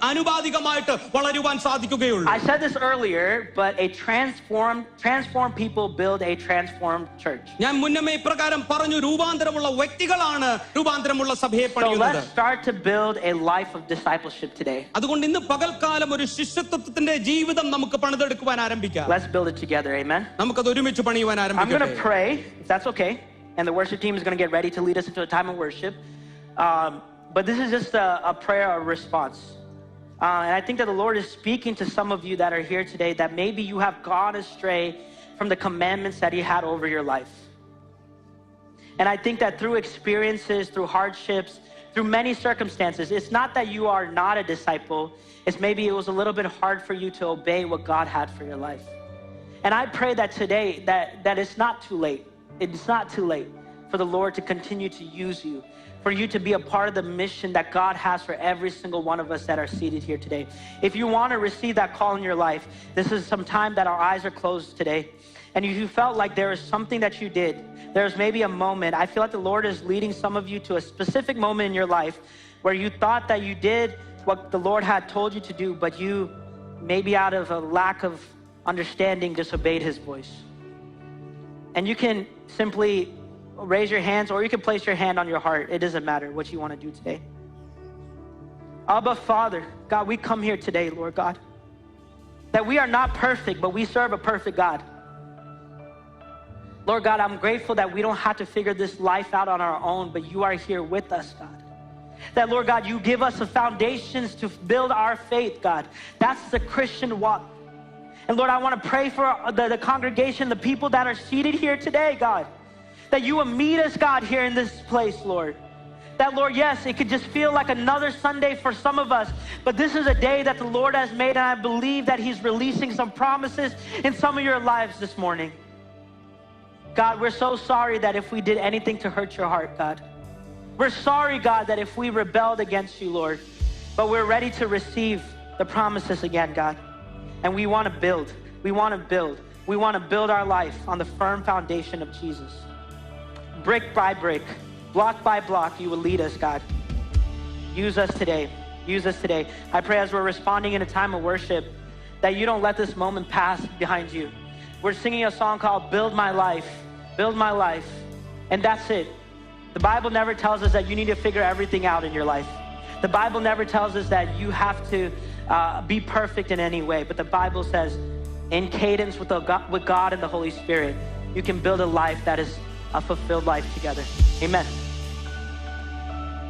അനുപാതികമായിട്ട് വളരുവാൻ സാധിക്കുകയുള്ളൂ. I said this earlier, but a transformed people build a transformed church. ഞാൻ മുന്നമേ ഇപ്രകാരം പറഞ്ഞു, രൂപാന്തരമുള്ള വ്യക്തികളാണ് രൂപാന്തരമുള്ള സഭയെ പണിയുന്നത്. So let's start to build a life of discipleship today. അതുകൊണ്ട് ഇന്ന് പകൽക്കാലം ഒരു ശിഷ്യത്വത്തിന്റെ ജീവിതം നമുക്ക് പണിതെടുക്കുവാൻ ആരംഭിക്കാം. Let's build it together. Amen. നമുക്കത് ഒരുമിച്ച് പണിയുവാൻ I'm ആരംഭിക്കാം. going to pray, if that's okay, and the worship team is going to get ready to lead us into a time of worship. But this is just a prayer of response. And I think that the Lord is speaking to some of you that are here today that maybe you have gone astray from the commandments that he had over your life. And I think that through experiences, through hardships, through many circumstances, it's not that you are not a disciple, it's maybe it was a little bit hard for you to obey what God had for your life. And I pray that today that it's not too late. It's not too late for the Lord to continue to use you, for you to be a part of the mission that God has for every single one of us that are seated here today. If you want to receive that call in your life, this is some time that our eyes are closed today. And if you felt like there was something that you did, there's maybe a moment, I feel like the Lord is leading some of you to a specific moment in your life where you thought that you did what the Lord had told you to do, but you maybe out of a lack of understanding disobeyed his voice. And you can simply raise your hands, or you can place your hand on your heart. It doesn't matter what you want to do today. Abba, Father, God, we come here today, Lord God, that we are not perfect, but we serve a perfect God. Lord God, I'm grateful that we don't have to figure this life out on our own, but you are here with us, God. That, Lord God, you give us the foundations to build our faith, God. That's the Christian walk. And Lord, I want to pray for the congregation, the people that are seated here today, God, that you will meet us, God, here in this place, Lord. That, Lord, yes, it could just feel like another Sunday for some of us, but this is a day that the Lord has made, and I believe that he's releasing some promises in some of your lives this morning. God, we're so sorry that if we did anything to hurt your heart, God. We're sorry, God, that if we rebelled against you, Lord, but we're ready to receive the promises again, God. And we want to build. We want to build. We want to build our life on the firm foundation of Jesus. Brick by brick, block by block, you will lead us, God. Use us today. Use us today. I pray as we're responding in a time of worship that you don't let this moment pass behind you. We're singing a song called Build My Life. Build my life. And that's it. The Bible never tells us that you need to figure everything out in your life. The Bible never tells us that you have to be perfect in any way. But the Bible says in cadence with God and the Holy Spirit, you can build a life that is a fulfilled life together. Amen.